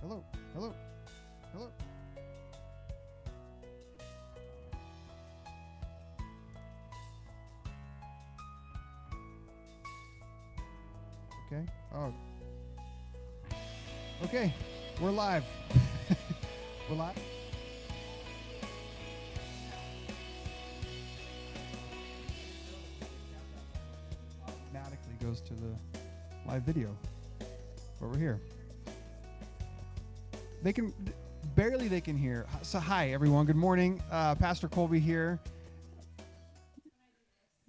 Hello, hello, hello. Okay. Oh. Okay. We're live. We're live. Automatically goes to the live video. But we're here. They can hear. So hi everyone. Good morning. Pastor Colby here.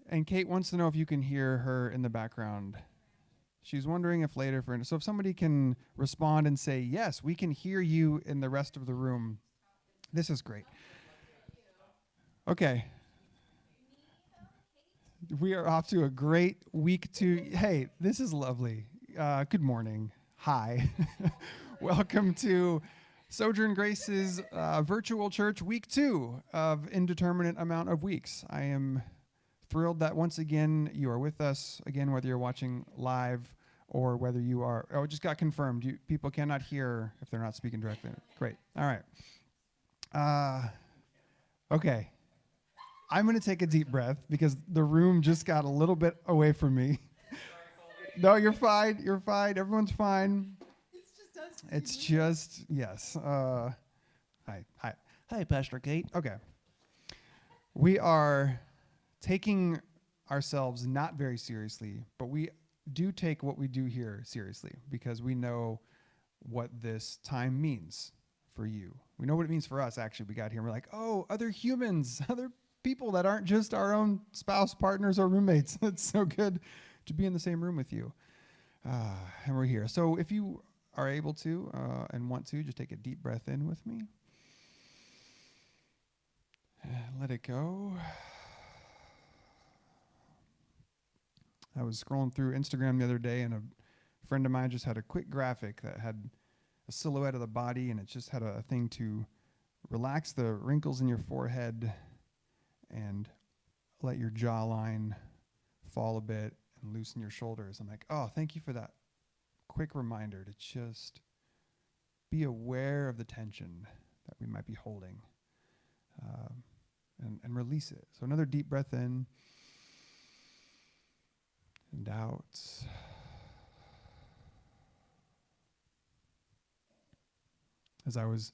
And Kate wants to know if you can hear her in the background. She's wondering if later so if somebody can respond and say, yes, we can hear you in the rest of the room. This is great. Okay. We are off to a great week 2. Hey, this is lovely. Good morning. Hi. Welcome to Sojourn Grace's virtual church week 2 of indeterminate amount of weeks. I am thrilled that once again you are with us, again, whether you're watching live or whether you are, it just got confirmed. People cannot hear if they're not speaking directly. Great. All right. Okay. I'm going to take a deep breath because the room just got a little bit away from me. No, you're fine. You're fine. Everyone's fine. It's just, yes. Hi, Pastor Kate. Okay. We are taking ourselves not very seriously, but we do take what we do here seriously because we know what this time means for you. We know what it means for us, actually. We got here and we're like, oh, other humans, other people that aren't just our own spouse, partners, or roommates. It's so good to be in the same room with you. And we're here. So if you are able to and want to, just take a deep breath in with me. Let it go. I was scrolling through Instagram the other day, and a friend of mine just had a quick graphic that had a silhouette of the body, and it just had a thing to relax the wrinkles in your forehead and let your jawline fall a bit and loosen your shoulders. I'm like, oh, thank you for that quick reminder to just be aware of the tension that we might be holding and release it. So another deep breath in and out. As I was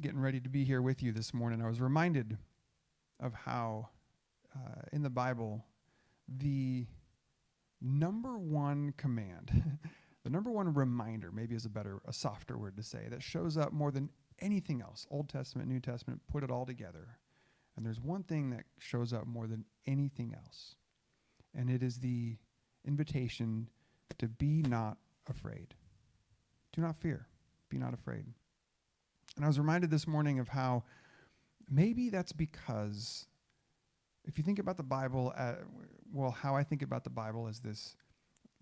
getting ready to be here with you this morning, I was reminded of how in the Bible, the number one command, the number one reminder, maybe is a softer word to say, that shows up more than anything else, Old Testament, New Testament, put it all together. And there's one thing that shows up more than anything else. And it is the invitation to be not afraid. Do not fear. Be not afraid. And I was reminded this morning of how maybe that's because if you think about the Bible, how I think about the Bible is this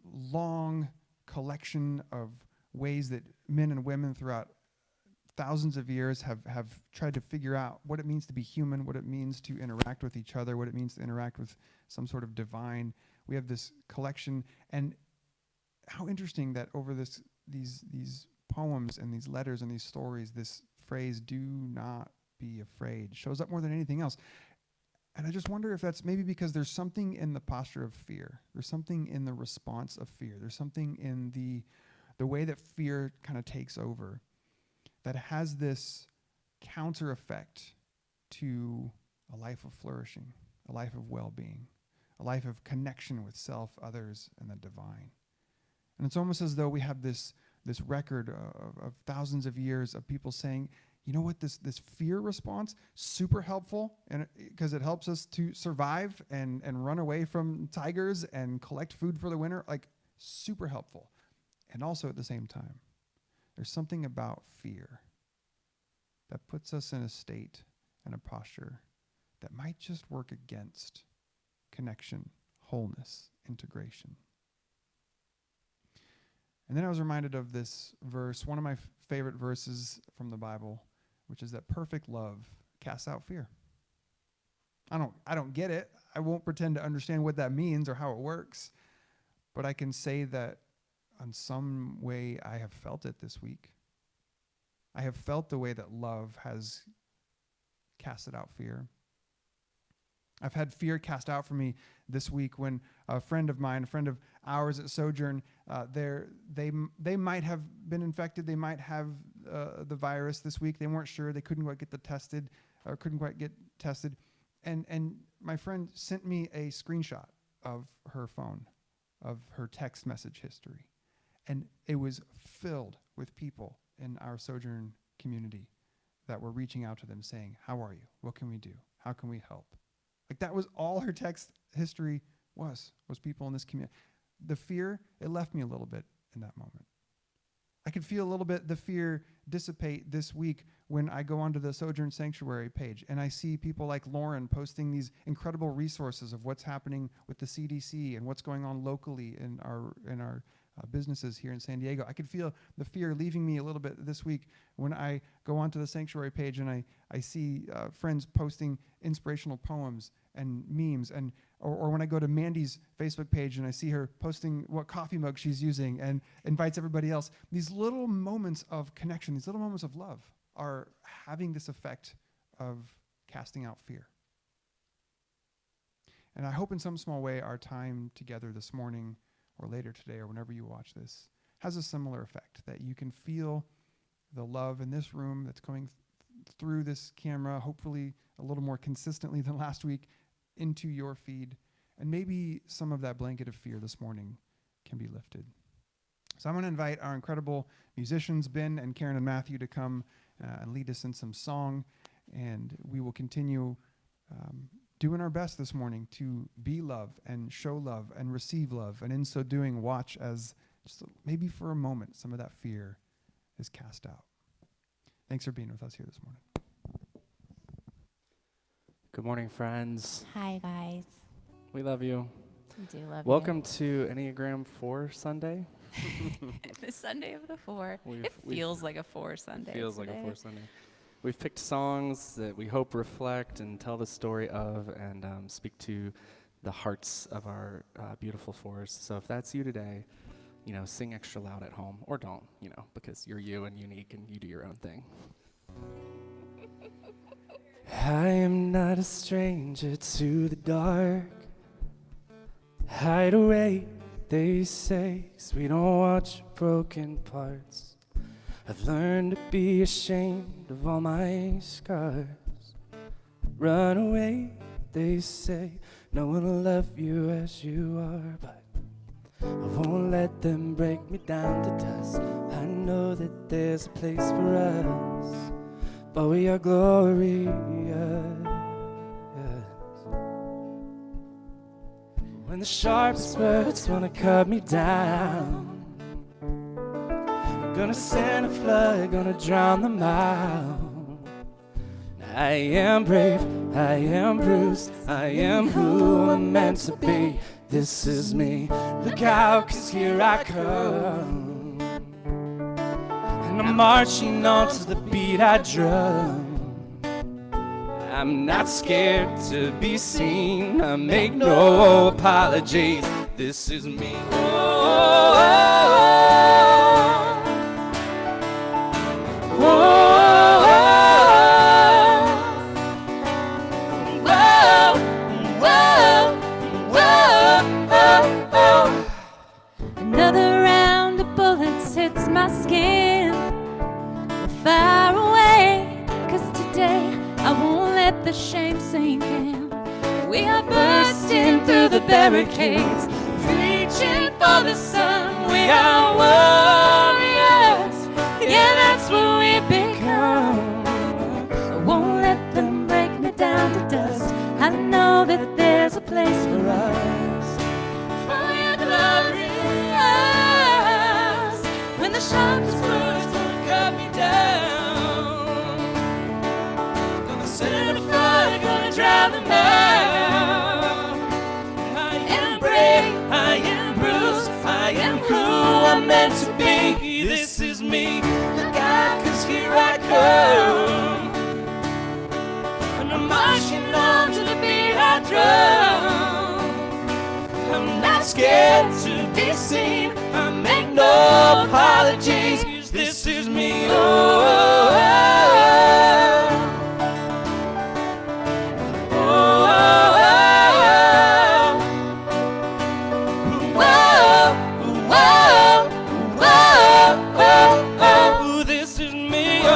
long collection of ways that men and women throughout thousands of years have tried to figure out what it means to be human, what it means to interact with each other, what it means to interact with some sort of divine. We have this collection, and how interesting that over these poems and these letters and these stories, this phrase, do not be afraid, shows up more than anything else. And I just wonder if that's maybe because there's something in the posture of fear. There's something in the response of fear. There's something in the way that fear kind of takes over that has this counter effect to a life of flourishing, a life of well-being, a life of connection with self, others, and the divine. And it's almost as though we have this record of thousands of years of people saying, you know what, this fear response, super helpful, and because it helps us to survive and run away from tigers and collect food for the winter, like super helpful. And also at the same time, there's something about fear that puts us in a state and a posture that might just work against connection, wholeness, integration. And then I was reminded of this verse, one of my favorite verses from the Bible, which is that perfect love casts out fear. I don't get it. I won't pretend to understand what that means or how it works, but I can say that on some way I have felt it this week. I have felt the way that love has casted out fear. I've had fear cast out from me this week when a friend of mine, a friend of ours at Sojourn, they might have been infected. They might have the virus this week. They weren't sure. They couldn't quite get tested. And my friend sent me a screenshot of her phone, of her text message history. And it was filled with people in our Sojourn community that were reaching out to them saying, "How are you? What can we do? How can we help?" Like, that was all her text history was people in this community. The fear, it left me a little bit in that moment. I could feel a little bit the fear dissipate this week when I go onto the Sojourn Sanctuary page and I see people like Lauren posting these incredible resources of what's happening with the CDC and what's going on locally in our businesses here in San Diego. I could feel the fear leaving me a little bit this week when I go onto the Sanctuary page and I see friends posting inspirational poems and memes, or when I go to Mandy's Facebook page and I see her posting what coffee mug she's using and invites everybody else. These little moments of connection, these little moments of love are having this effect of casting out fear. And I hope in some small way our time together this morning or later today or whenever you watch this has a similar effect, that you can feel the love in this room that's coming through this camera, hopefully a little more consistently than last week, into your feed, and maybe some of that blanket of fear this morning can be lifted. So I'm going to invite our incredible musicians, Ben and Karyn and Matthew, to come and lead us in some song, and we will continue doing our best this morning to be love and show love and receive love, and in so doing, watch as just maybe for a moment some of that fear is cast out. Thanks for being with us here this morning. Good morning, friends. Hi, guys. We love you. We do love Welcome to Enneagram 4 Sunday. The Sunday of the 4. It feels like a 4 Sunday. Feels like a 4 Sunday. We've picked songs that we hope reflect and tell the story of and speak to the hearts of our beautiful 4s. So if that's you today, sing extra loud at home, or don't, because you're you and unique and you do your own thing. I am not a stranger to the dark. Hide away, they say, 'cause we don't watch broken parts. I've learned to be ashamed of all my scars. Run away, they say, no one will love you as you are, but I won't let them break me down to dust. I know that there's a place for us, but we are glorious. When the sharpest words wanna cut me down, I'm gonna send a flood, gonna drown them out. I am brave, I am bruised, I am who I'm meant to be. This is me, look out, 'cause here I come. And I'm marching on to the beat I drum. I'm not scared to be seen, I make no apologies. This is me. Oh, oh, oh, oh, oh. Another round of bullets hits my skin. Far away, 'cause today I won't let the shame sink in. We are bursting through the barricades, reaching for the sun. We are warriors, yeah, that's what we become. I won't let them break me down to dust. I know that there's a place for us, for your glorious. When the sharpest words gonna cut me down, gonna set a fire, gonna drown them out. I am brave, I am bruised, I am who I'm meant to be. This is me, look out, 'cause here I come. And I'm marching on to the beat I drum. I'm not scared to be seen. I make no apologies. This is me. This is me. And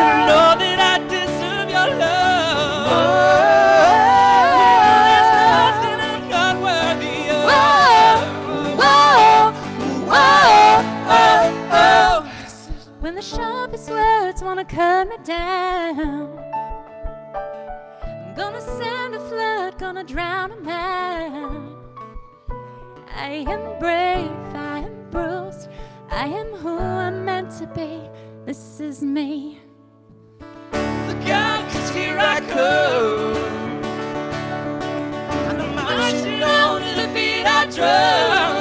I know that I deserve your love. There's nothing I'm not worthy of. When the sharpest words wanna cut me down, I'm gonna send a flood, gonna drown a man. I am brave, I am bruised, I am who I'm meant to be. This is me. Look out, 'cause here I come. And I'm marching on to the beat I drum.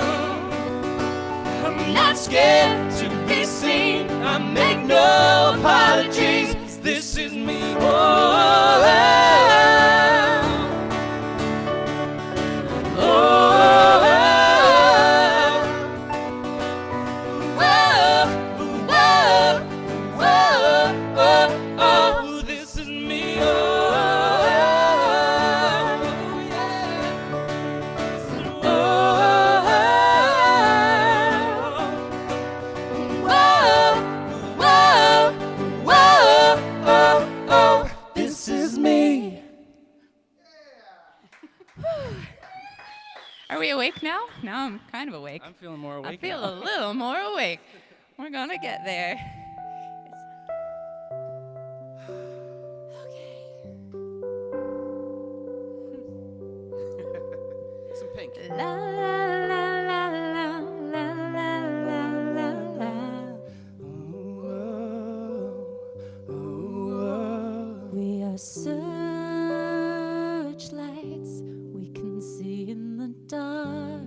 I'm not scared to be seen. I make no apologies. This is me. This is me. This is me. Are we awake now? Now I'm kind of awake. I'm feeling more awake. I feel a little more awake. We're gonna get there. Some pink. La la la la la la la la la la. We are searchlights we can see in the dark.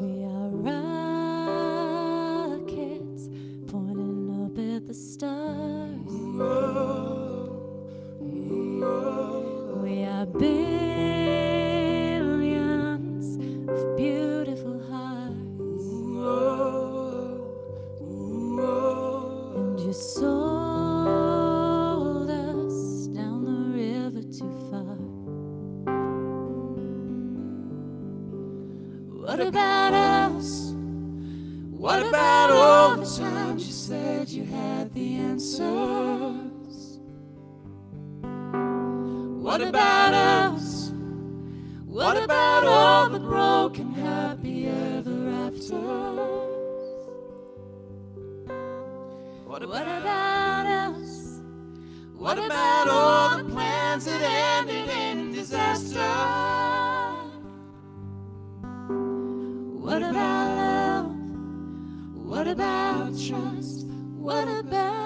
We are rockets pointing up at the stars. We are billions of beautiful hearts. And you sold us down the river too far. What about us? What about all the times you said you had the answers? What about us? What about all the broken happy ever afters? What about us? What about all the plans that ended in disaster? What about love? What about trust? What about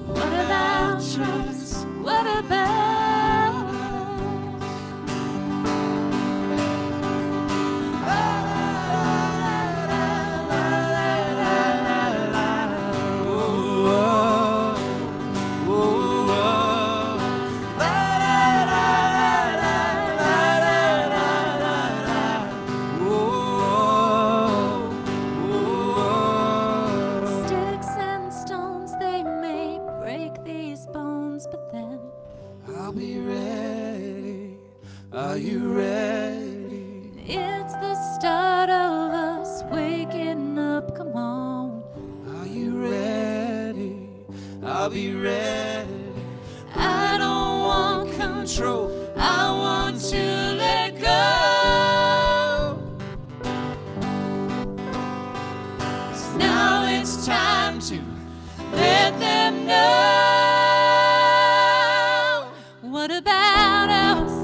What about Are you ready? It's the start of us waking up, come on. Are you ready? I'll be ready. I don't want control, I want to let go. 'Cause now it's time to let them know. What about us?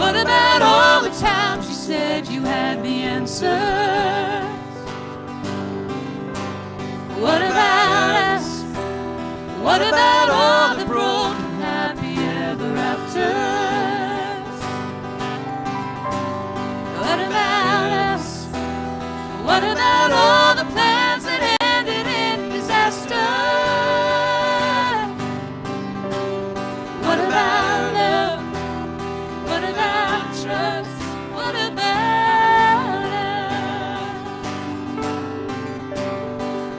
What about all the times you said you had the answers? What about us? What about all the broken happy ever afters? What about us? What about all the plans that ended in disaster? What about love? What about trust? What about us?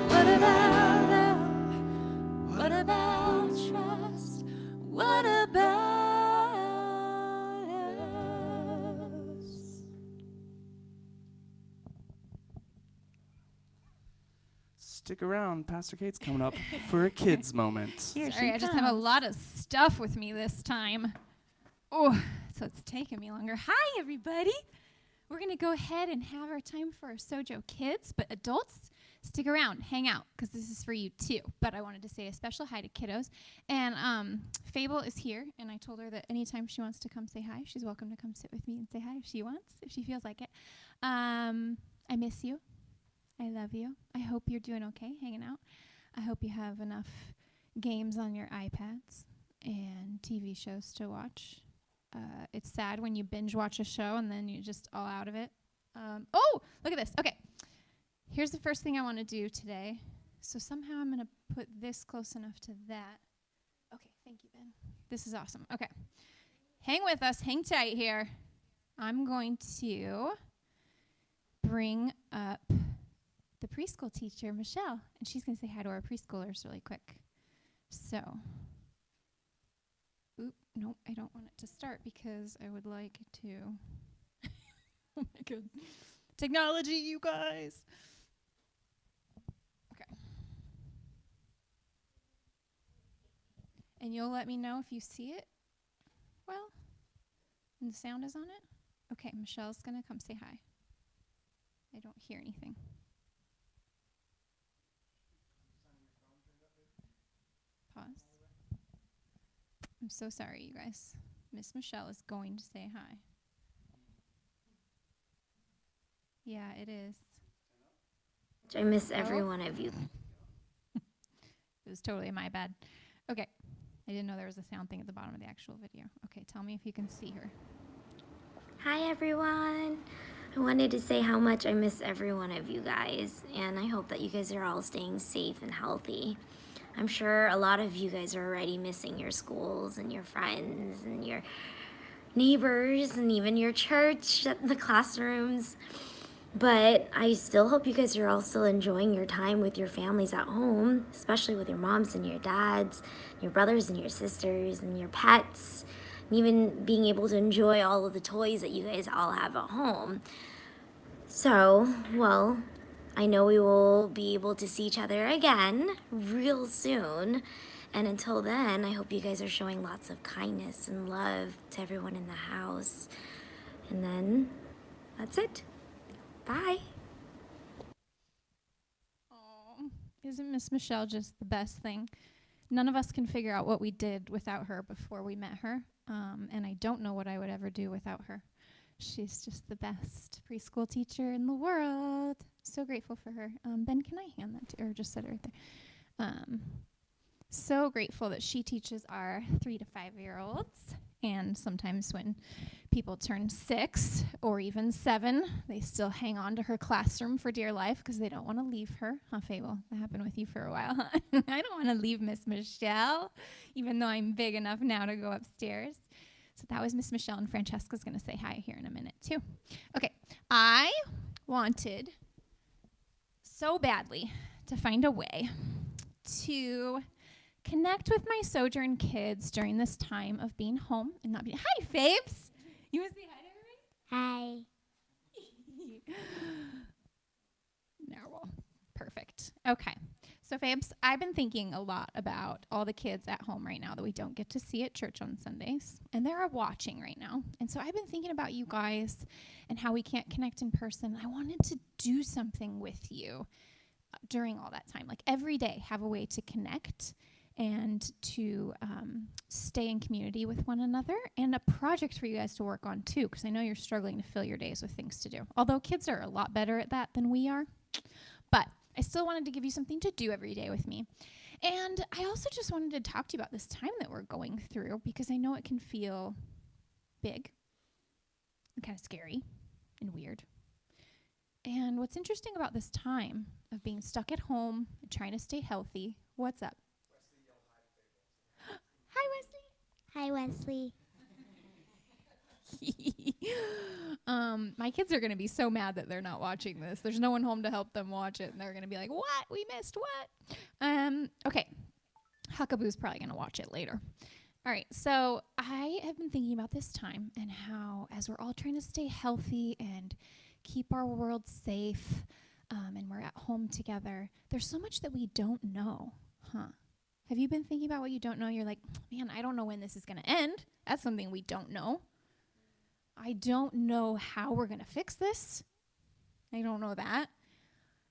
What about love? What about trust? What about us? Stick around. Pastor Kate's coming up for a kids moment. Sorry, I just have a lot of stuff with me this time. Oh, so it's taking me longer. Hi, everybody. We're going to go ahead and have our time for our Sojo kids, but adults, stick around, hang out, because this is for you too. But I wanted to say a special hi to kiddos. And Fable is here, and I told her that anytime she wants to come say hi, she's welcome to come sit with me and say hi if she wants, if she feels like it. I miss you. I love you. I hope you're doing okay hanging out. I hope you have enough games on your iPads and TV shows to watch. It's sad when you binge watch a show and then you're just all out of it. Oh, look at this. Okay. Here's the first thing I want to do today. So somehow I'm going to put this close enough to that. Okay, thank you, Ben. This is awesome. Okay. Hang with us. Hang tight here. I'm going to bring up the preschool teacher, Michelle, and she's going to say hi to our preschoolers really quick. So, nope, I don't want it to start because I would like to. Oh my God. Technology, you guys. Okay. And you'll let me know if you see it well, and the sound is on it. Okay, Michelle's going to come say hi. I don't hear anything. Pause. I'm so sorry, you guys. Miss Michelle is going to say hi. Yeah, it is. I miss every one of you. It was totally my bad. Okay. I didn't know there was a sound thing at the bottom of the actual video. Okay, tell me if you can see her. Hi, everyone. I wanted to say how much I miss every one of you guys, and I hope that you guys are all staying safe and healthy. I'm sure a lot of you guys are already missing your schools and your friends and your neighbors and even your church, the classrooms. But I still hope you guys are all still enjoying your time with your families at home, especially with your moms and your dads, your brothers and your sisters and your pets, and even being able to enjoy all of the toys that you guys all have at home. So, well, I know we will be able to see each other again real soon. And until then, I hope you guys are showing lots of kindness and love to everyone in the house. And then, that's it. Bye. Oh, isn't Miss Michelle just the best thing? None of us can figure out what we did without her before we met her. And I don't know what I would ever do without her. She's just the best preschool teacher in the world. So grateful for her. Ben, can I hand that to her? Or just set it right there. So grateful that she teaches our 3 to 5 year olds. And sometimes when people turn 6 or even 7, they still hang on to her classroom for dear life because they don't want to leave her. Huh, Fable? That happened with you for a while, huh? I don't want to leave Miss Michelle, even though I'm big enough now to go upstairs. So that was Miss Michelle, and Francesca's going to say hi here in a minute, too. Okay, I wanted so badly to find a way to connect with my Sojourn kids during this time of being home and not being. Hi, Fabes. You want to say hi to everybody? Hi. Narwhal. Perfect. Okay. So, Fabs, I've been thinking a lot about all the kids at home right now that we don't get to see at church on Sundays. And they're watching right now. And so I've been thinking about you guys and how we can't connect in person. I wanted to do something with you during all that time. Like every day, have a way to connect and to stay in community with one another, and a project for you guys to work on too, because I know you're struggling to fill your days with things to do. Although kids are a lot better at that than we are. But I still wanted to give you something to do every day with me. And I also just wanted to talk to you about this time that we're going through, because I know it can feel big and kind of scary and weird. And what's interesting about this time of being stuck at home and trying to stay healthy, what's up? Hi, Hi, Wesley. My kids are going to be so mad that they're not watching this. There's no one home to help them watch it, and they're going to be like, what? We missed what? Okay. Huckaboo's probably going to watch it later. All right, so I have been thinking about this time and how, as we're all trying to stay healthy and keep our world safe, and we're at home together, there's so much that we don't know, huh? Have you been thinking about what you don't know? You're like, man, I don't know when this is going to end. That's something we don't know. I don't know how we're going to fix this. I don't know that.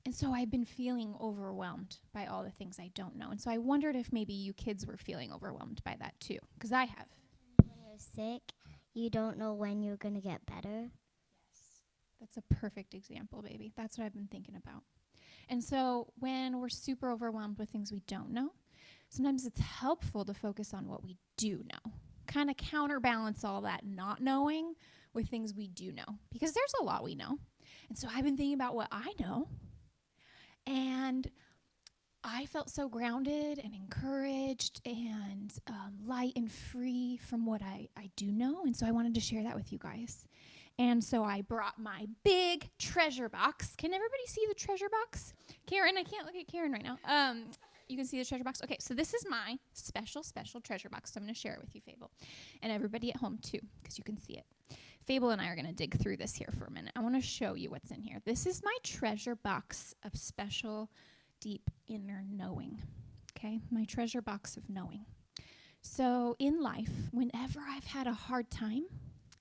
And so I've been feeling overwhelmed by all the things I don't know. And so I wondered if maybe you kids were feeling overwhelmed by that too, because I have. When you're sick, you don't know when you're going to get better. Yes, that's a perfect example, baby. That's what I've been thinking about. And so when we're super overwhelmed with things we don't know, sometimes it's helpful to focus on what we do know, kind of counterbalance all that not knowing with things we do know, because there's a lot we know. And so I've been thinking about what I know, and I felt so grounded and encouraged and light and free from what I do know. And so I wanted to share that with you guys. And so I brought my big treasure box. Can everybody see the treasure box? Karyn, I can't look at Karyn right now. You can see the treasure box. Okay, so this is my special treasure box. So I'm going to share it with you, Fable, and everybody at home too, because you can see it. Fable and I are going to dig through this here for a minute. I want to show you what's in here. This is my treasure box of special, deep inner knowing. Okay, my treasure box of knowing. So in life, whenever I've had a hard time,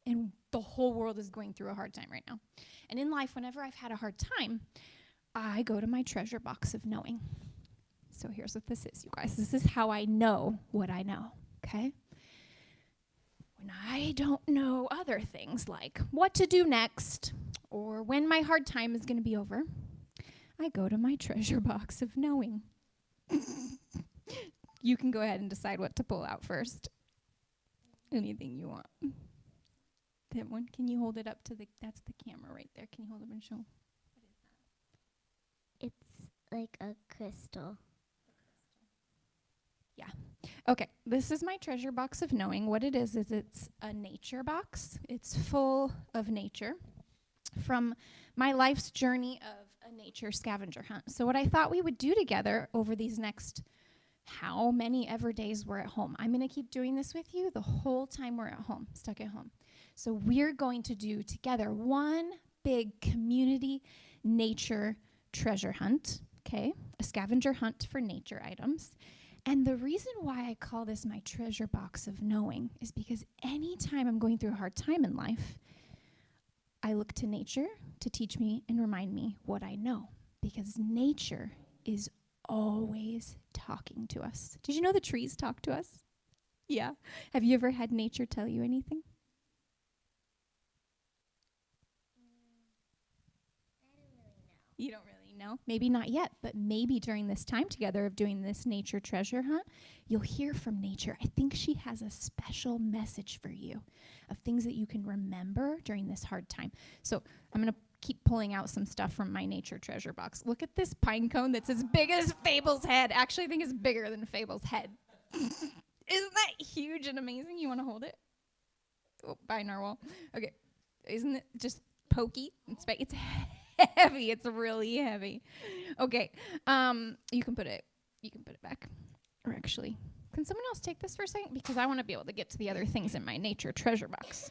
and the whole world is going through a hard time right now, and in life, whenever I've had a hard time, I go to my treasure box of knowing. So here's what this is, you guys. This is how I know what I know, okay? When I don't know other things like what to do next or when my hard time is going to be over, I go to my treasure box of knowing. You can go ahead and decide what to pull out first. Anything you want. That one, can you hold it up to that's the camera right there. Can you hold it and show? What is that? It's like a crystal. Yeah. Okay, this is my treasure box of knowing. What it is it's a nature box. It's full of nature from my life's journey of a nature scavenger hunt. So what I thought we would do together over these next how many ever days we're at home. I'm going to keep doing this with you the whole time we're at home, stuck at home. So we're going to do together one big community nature treasure hunt, okay? A scavenger hunt for nature items. And the reason why I call this my treasure box of knowing is because anytime I'm going through a hard time in life, I look to nature to teach me and remind me what I know, because nature is always talking to us. Did you know the trees talk to us? Yeah. Have you ever had nature tell you anything? I don't really know. You don't really know? Maybe not yet, but maybe during this time together of doing this nature treasure hunt, you'll hear from nature. I think she has a special message for you of things that you can remember during this hard time. So I'm going to keep pulling out some stuff from my nature treasure box. Look at this pine cone that's as big as Fable's head. Actually, I think it's bigger than Fable's head. Isn't that huge and amazing? You want to hold it? Oh, bye, narwhal. Okay. Isn't it just pokey? It's heavy. It's really heavy. Okay. You can put it back. Or actually, can someone else take this for a second? Because I want to be able to get to the other things in my nature treasure box.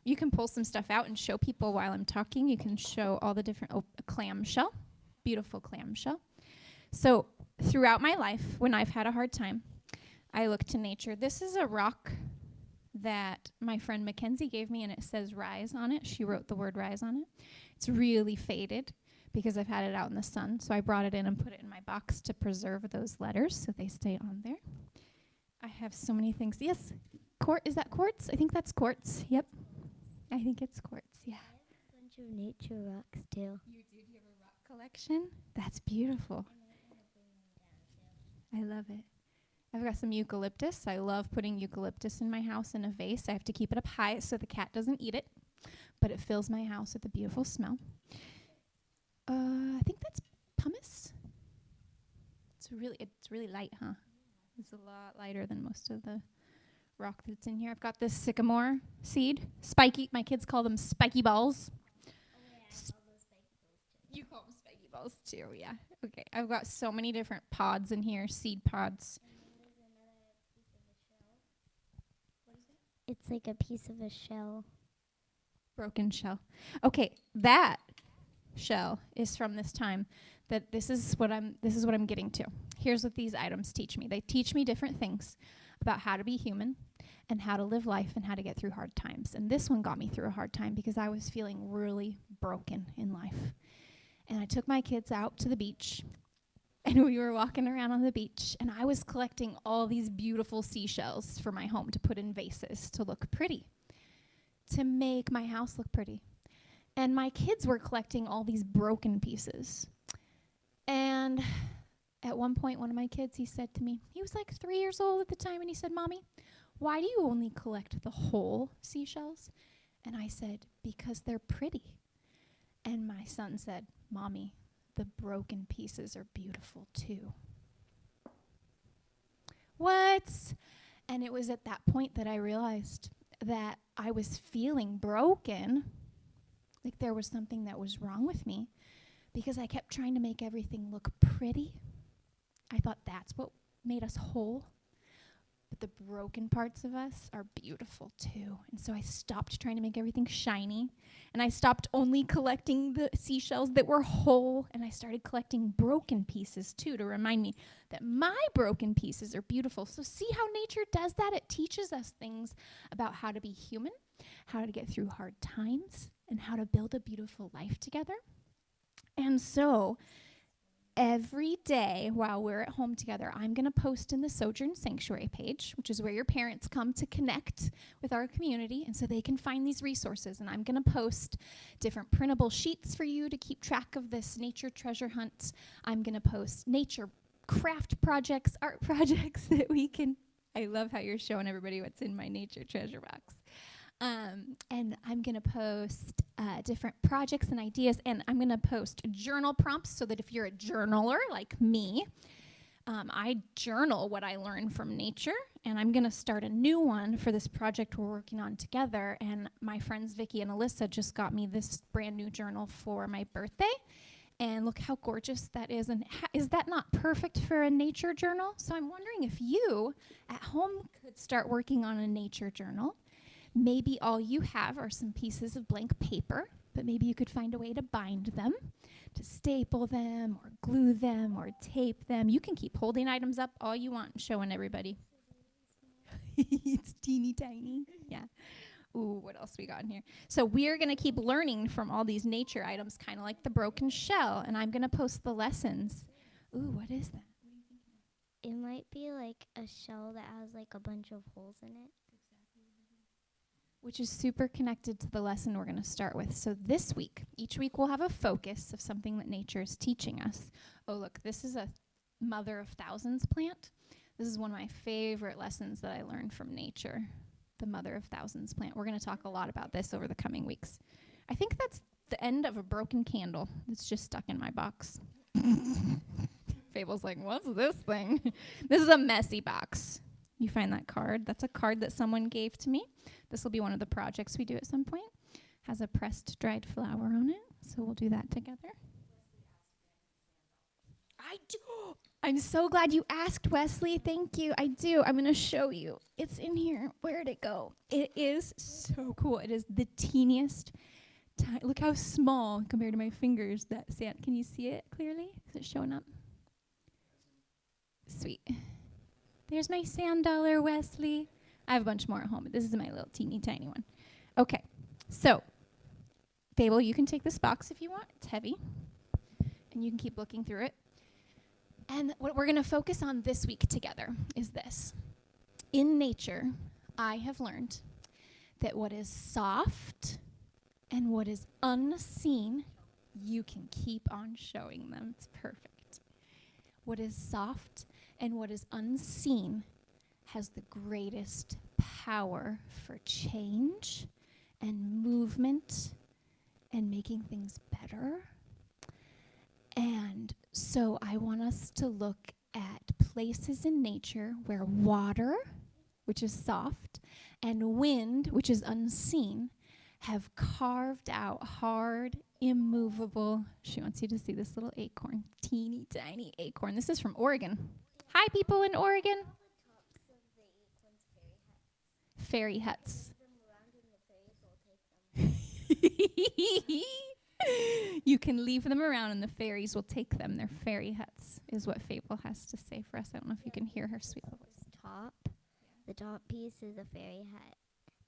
You can pull some stuff out and show people while I'm talking. You can show all the different, a clamshell, beautiful clamshell. So throughout my life, when I've had a hard time, I look to nature. This is a rock that my friend Mackenzie gave me, and it says rise on it. She wrote the word rise on it. It's really faded because I've had it out in the sun. So I brought it in and put it in my box to preserve those letters so they stay on there. I have so many things. Yes, is that quartz? I think that's quartz. Yep. I think it's quartz, yeah. I have a bunch of nature rocks, too. You do? Do you have a rock collection? That's beautiful. I love it. I've got some eucalyptus. I love putting eucalyptus in my house in a vase. I have to keep it up high so the cat doesn't eat it, but it fills my house with a beautiful smell. I think that's pumice. It's really light, huh? It's a lot lighter than most of the rock that's in here. I've got this sycamore seed, spiky. My kids call them spiky balls. Oh, yeah, I call those spiky balls, too. You call them spiky balls, too, yeah. Okay, I've got so many different pods in here, seed pods. It's like a piece of a shell. Broken shell. Okay, that shell is from this time. That this is what I'm getting to. Here's what these items teach me. They teach me different things about how to be human and how to live life and how to get through hard times. And this one got me through a hard time because I was feeling really broken in life. And I took my kids out to the beach, and we were walking around on the beach, and I was collecting all these beautiful seashells for my home to put in vases to look pretty, to make my house look pretty. And my kids were collecting all these broken pieces. And at one point, one of my kids, he said to me, he was like 3 years old at the time, and he said, "Mommy, why do you only collect the whole seashells?" And I said, "Because they're pretty." And my son said, "Mommy, the broken pieces are beautiful too." What? And it was at that point that I realized that I was feeling broken, like there was something that was wrong with me, because I kept trying to make everything look pretty. I thought that's what made us whole. But the broken parts of us are beautiful too. And so I stopped trying to make everything shiny. And I stopped only collecting the seashells that were whole. And I started collecting broken pieces too to remind me that my broken pieces are beautiful. So see how nature does that? It teaches us things about how to be human, how to get through hard times, and how to build a beautiful life together. And so every day while we're at home together, I'm going to post in the Sojourn Sanctuary page, which is where your parents come to connect with our community, and so they can find these resources. And I'm going to post different printable sheets for you to keep track of this nature treasure hunt. I'm going to post nature craft projects, art projects that we can. I love how you're showing everybody what's in my nature treasure box. And I'm going to post different projects and ideas, and I'm going to post journal prompts so that if you're a journaler like me, I journal what I learn from nature, and I'm going to start a new one for this project we're working on together. And my friends Vicky and Alyssa just got me this brand new journal for my birthday, and look how gorgeous that is. And is that not perfect for a nature journal? So I'm wondering if you at home could start working on a nature journal. Maybe all you have are some pieces of blank paper, but maybe you could find a way to bind them, to staple them or glue them or tape them. You can keep holding items up all you want and showing everybody. It's teeny tiny. Yeah. Ooh, what else we got in here? So we're going to keep learning from all these nature items, kind of like the broken shell, and I'm going to post the lessons. Ooh, what is that? It might be like a shell that has like a bunch of holes in it. Which is super connected to the lesson we're going to start with. So this week, each week we'll have a focus of something that nature is teaching us. Oh, look, this is a mother of thousands plant. This is one of my favorite lessons that I learned from nature, the mother of thousands plant. We're going to talk a lot about this over the coming weeks. I think that's the end of a broken candle. It's just stuck in my box. Fable's like, what's this thing? This is a messy box. You find that card. That's a card that someone gave to me. This will be one of the projects we do at some point. Has a pressed dried flower on it, so we'll do that together. I do. I'm so glad you asked, Wesley. Thank you. I do. I'm going to show you. It's in here. Where'd it go? It is so cool. It is the teeniest. Look how small compared to my fingers that sand. Can you see it clearly? Is it showing up? Sweet. There's my sand dollar, Wesley. I have a bunch more at home, but this is my little teeny tiny one. Okay. So, Fable, you can take this box if you want. It's heavy. And you can keep looking through it. And what we're going to focus on this week together is this. In nature, I have learned that what is soft and what is unseen, you can keep on showing them. It's perfect. What is soft and what is unseen has the greatest power for change and movement and making things better. And so I want us to look at places in nature where water, which is soft, and wind, which is unseen, have carved out hard, immovable. She wants you to see this little acorn, teeny tiny acorn. This is from Oregon. Hi, people in Oregon. Fairy huts. You can leave them around and the fairies will take them. They're fairy huts, is what Fable has to say for us. I don't know if you can hear her sweet voice. The top piece is a fairy hut.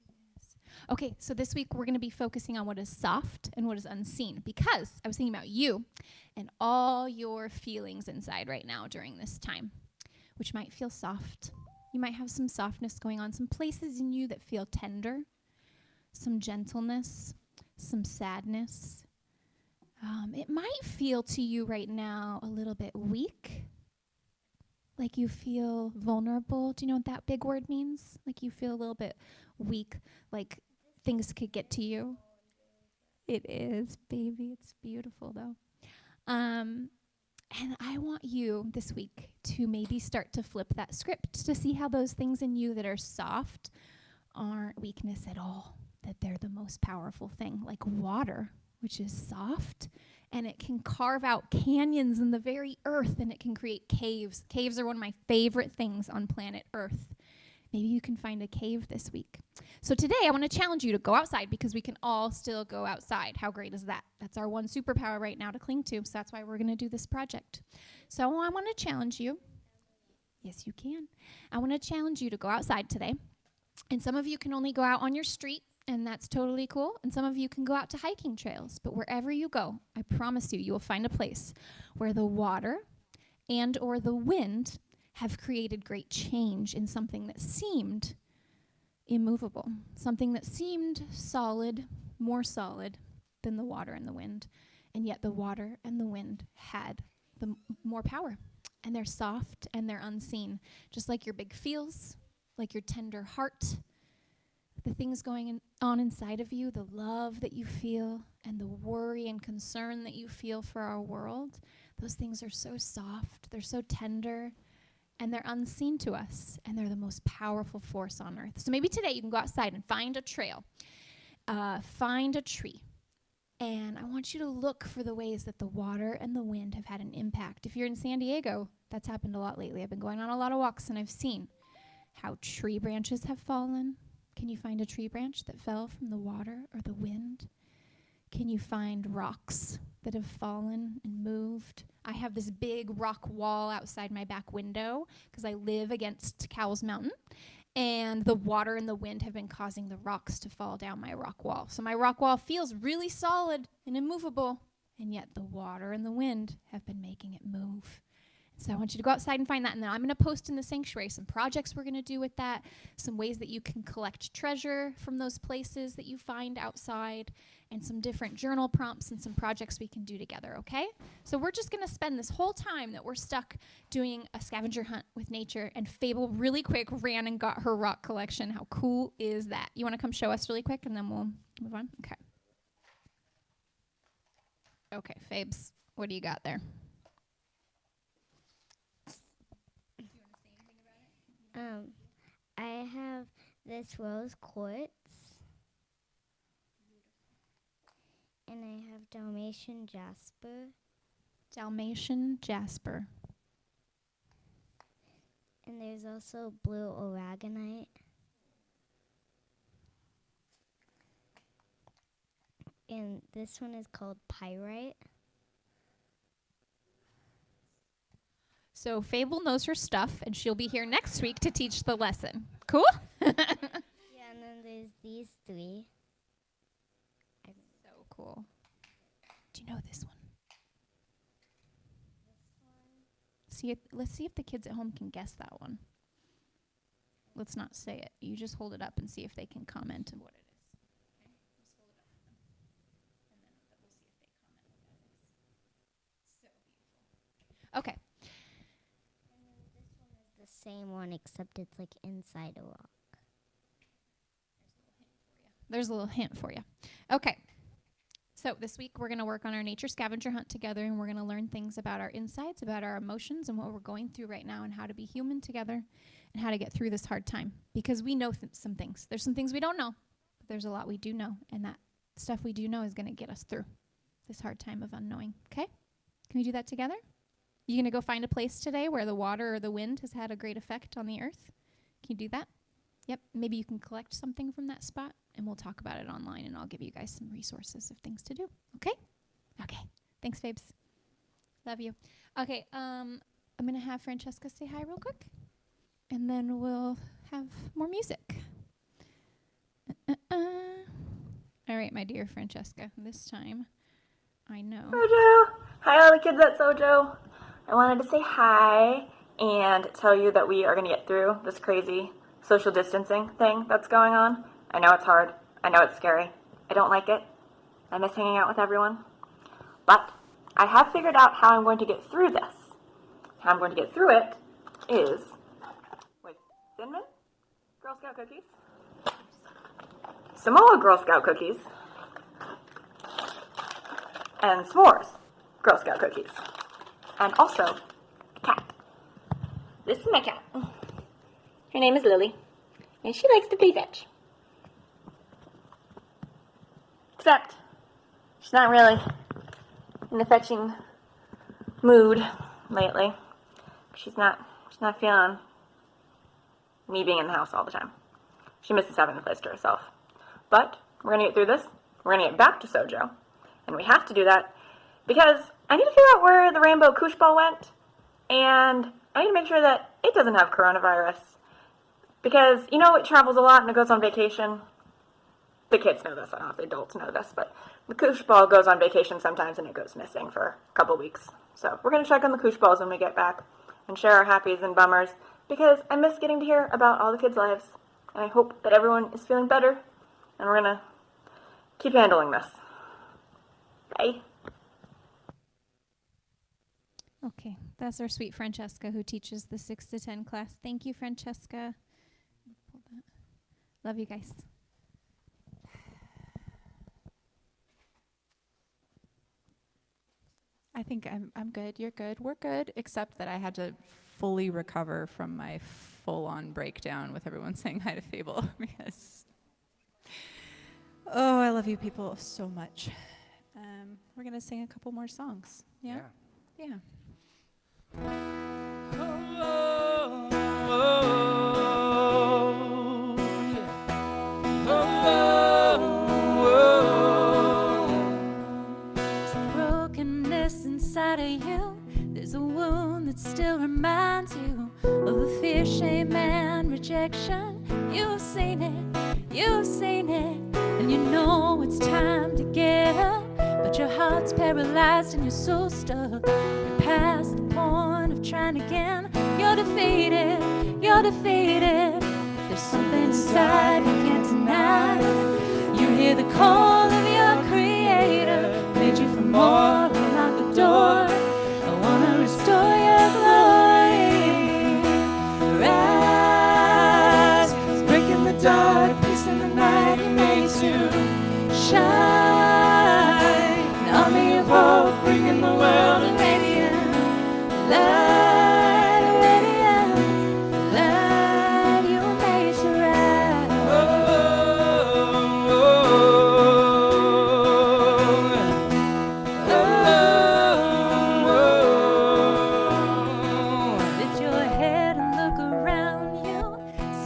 Yes. Okay, so this week we're going to be focusing on what is soft and what is unseen, because I was thinking about you and all your feelings inside right now during this time, which might feel soft. You might have some softness going on, some places in you that feel tender, some gentleness, some sadness. It might feel to you right now a little bit weak, like you feel vulnerable. Do you know what that big word means? Like you feel a little bit weak, like things could get to you. It is, baby. It's beautiful, though. And I want you this week to maybe start to flip that script to see how those things in you that are soft aren't weakness at all, that they're the most powerful thing, like water, which is soft, and it can carve out canyons in the very earth, and it can create caves. Caves are one of my favorite things on planet Earth. Maybe you can find a cave this week. So today I want to challenge you to go outside, because we can all still go outside. How great is that? That's our one superpower right now to cling to, so that's why we're going to do this project. So I want to challenge you. Yes, you can. I want to challenge you to go outside today, and some of you can only go out on your street, and that's totally cool. And some of you can go out to hiking trails. But wherever you go, I promise you, you will find a place where the water and or the wind have created great change in something that seemed immovable, something that seemed solid, more solid than the water and the wind. And yet the water and the wind had the more power. And they're soft and they're unseen, just like your big feels, like your tender heart, the things going on inside of you, the love that you feel, and the worry and concern that you feel for our world. Those things are so soft, they're so tender, and they're unseen to us, and they're the most powerful force on earth. So maybe today you can go outside and find a trail, find a tree, and I want you to look for the ways that the water and the wind have had an impact. If you're in San Diego, that's happened a lot lately. I've been going on a lot of walks, and I've seen how tree branches have fallen. Can you find a tree branch that fell from the water or the wind? Can you find rocks that have fallen and moved? I have this big rock wall outside my back window because I live against Cowles Mountain, and the water and the wind have been causing the rocks to fall down my rock wall. So my rock wall feels really solid and immovable, and yet the water and the wind have been making it move. So I want you to go outside and find that, and then I'm going to post in the sanctuary some projects we're going to do with that, some ways that you can collect treasure from those places that you find outside, and some different journal prompts and some projects we can do together, okay? So we're just going to spend this whole time that we're stuck doing a scavenger hunt with nature, and Fable really quick ran and got her rock collection. How cool is that? You want to come show us really quick, and then we'll move on? Okay. Okay, Fabes, what do you got there? I have this rose quartz, and I have Dalmatian jasper. Dalmatian jasper. And there's also blue aragonite. And this one is called pyrite. So Fable knows her stuff, and she'll be here next week to teach the lesson. Cool? Yeah, and then there's these three. So cool. Do you know this one? Let's see if the kids at home can guess that one. Let's not say it. You just hold it up and see if they can comment on what it is. Okay? Just hold it up for them. And then we'll see if they comment what that is. So beautiful. Okay. And then this one is the same one, except it's like inside a rock. There's a little hint for you. Okay. So this week we're going to work on our nature scavenger hunt together, and we're going to learn things about our insides, about our emotions, and what we're going through right now, and how to be human together, and how to get through this hard time. Because we know some things. There's some things we don't know, but there's a lot we do know, and that stuff we do know is going to get us through this hard time of unknowing. Okay? Can we do that together? You going to go find a place today where the water or the wind has had a great effect on the earth? Can you do that? Yep. Maybe you can collect something from that spot, and we'll talk about it online, and I'll give you guys some resources of things to do. Okay? Okay. Thanks, Fabes. Love you. Okay. I'm going to have Francesca say hi real quick, and then we'll have more music. All right, my dear Francesca. This time, I know. Sojo! Hi, all the kids at Sojo. I wanted to say hi and tell you that we are going to get through this crazy social distancing thing that's going on. I know it's hard. I know it's scary. I don't like it. I miss hanging out with everyone. But I have figured out how I'm going to get through this. How I'm going to get through it is with cinnamon Girl Scout cookies, Samoa Girl Scout cookies, and s'mores Girl Scout cookies. And also a cat. This is my cat. Her name is Lily, and she likes to play fetch. Except, she's not really in a fetching mood lately. She's not feeling me being in the house all the time. She misses having the place to herself. But we're going to get through this. We're going to get back to Sojo. And we have to do that because I need to figure out where the rainbow koosh ball went. And I need to make sure that it doesn't have coronavirus. Because, you know, it travels a lot and it goes on vacation. The kids know this. I don't know if the adults know this. But the koosh ball goes on vacation sometimes and it goes missing for a couple weeks. So we're going to check on the koosh balls when we get back and share our happies and bummers. Because I miss getting to hear about all the kids' lives. And I hope that everyone is feeling better. And we're going to keep handling this. Bye. Okay, that's our sweet Francesca who teaches the 6 to 10 class. Thank you, Francesca. Love you guys. I think I'm good. You're good. We're good, except that I had to fully recover from my full-on breakdown with everyone saying hi to Fable because, oh, I love you people so much. We're going to sing a couple more songs. Yeah? Yeah. Inside of you, there's a wound that still reminds you of the fear, shame, and rejection. You've seen it, and you know it's time to get up, but your heart's paralyzed and your soul's stuck. You're past the point of trying again. You're defeated. There's something inside you can't deny. You hear the call of your creator, made you for more. Door. I wanna restore your glory. Rise, breaking the dark, peace in the night. He made to shine. An army of hope, bringing the world a radiant light, a radiant light. You were made to rise.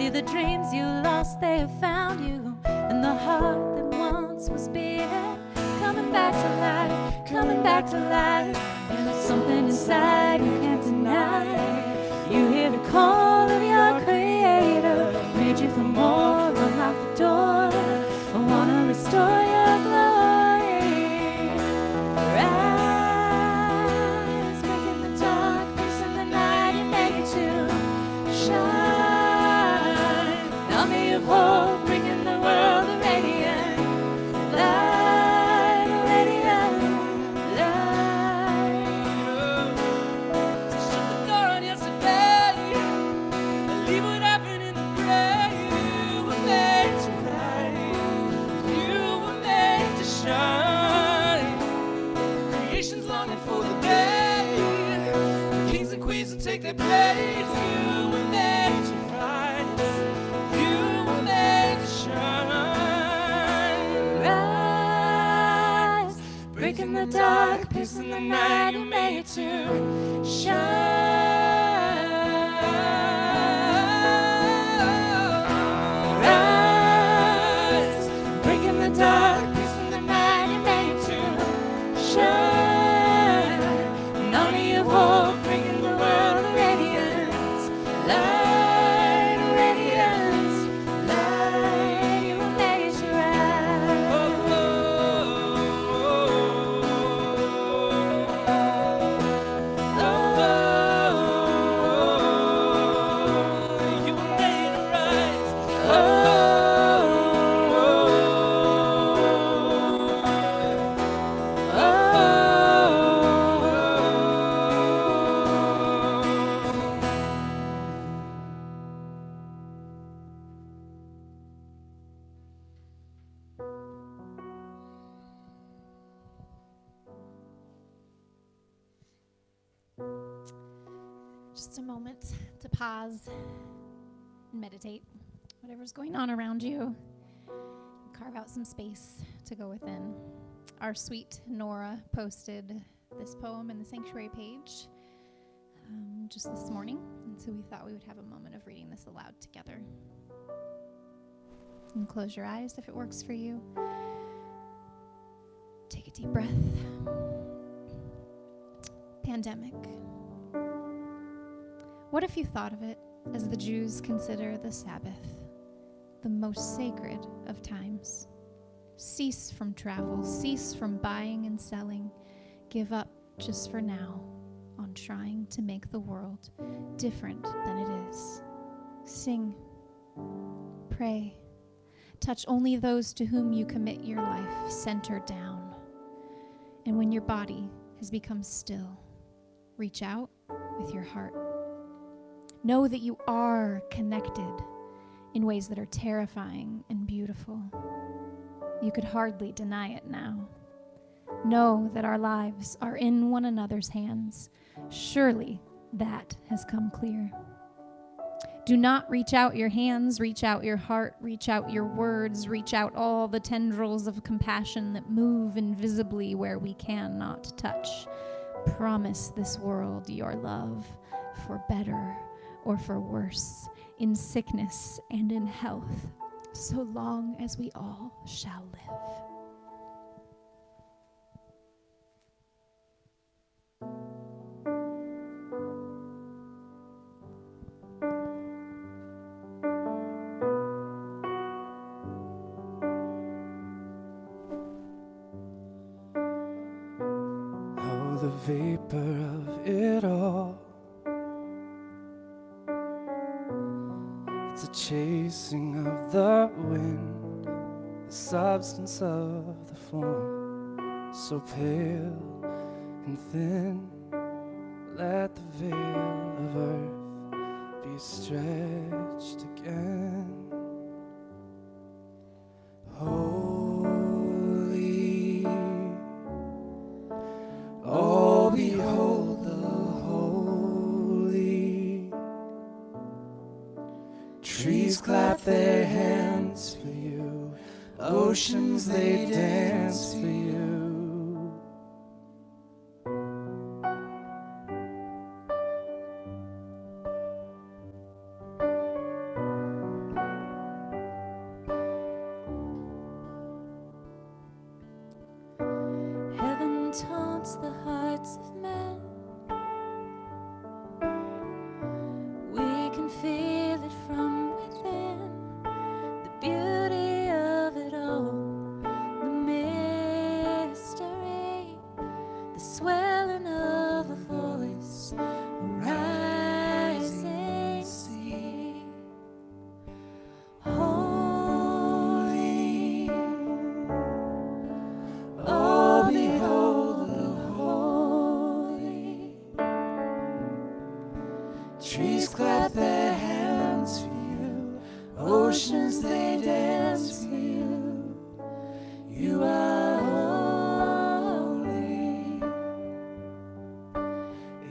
Maybe the dreams you lost, they have found you. And the heart that once was beating, coming back to life, coming back to life. And there's something inside you can't deny. You hear the call of your creator, made you for more, unlock the door. I wanna restore your glory. Rise, breaking the darkness in the night, you make it to shine. Army of hope, bringing the world a radiant light, a radiant light. To shut the door on yesterday, and leave what happened in the grave. You were made to rise, you were made to shine. Creation's longing for the day, the kings and queens will take their place. You were made to rise, you were made to shine. Rise, breaking the dark, piercing the night, you made to shine. Rise, breaking the dark, piercing the night, you made to shine. An army of hope, bringing the world a radiance light, a radiance light. You were made to You were made to rise. Just a moment to pause and meditate. Whatever's going on around you, carve out some space to go within. Our sweet Nora posted this poem in the sanctuary page just this morning, and so we thought we would have a moment of reading this aloud together. And close your eyes if it works for you. Take a deep breath. Pandemic. What if you thought of it as the Jews consider the Sabbath, the most sacred of times? Cease from travel, cease from buying and selling. Give up just for now on trying to make the world different than it is. Sing, pray, touch only those to whom you commit your life, center down. And when your body has become still, reach out with your heart. Know that you are connected in ways that are terrifying and beautiful. You could hardly deny it now. Know that our lives are in one another's hands. Surely that has come clear. Do not reach out your hands, reach out your heart, reach out your words, reach out all the tendrils of compassion that move invisibly where we cannot touch. Promise this world your love for better or for worse, in sickness and in health, so long as we all shall live. Oh, the vapor of it all. It's a chasing of the wind, the substance of the form, so pale and thin. Let the veil of earth be stretched again. Holy, oh, behold the holy. Trees clap their hands for you, oceans they dance for you. melts the hearts of men. We can feel it from within, the beauty of it all, the mystery, the swelling of a voice, a rising sea. Holy, oh behold the holy. Trees clap their hands for you, oceans they dance for you. You are holy,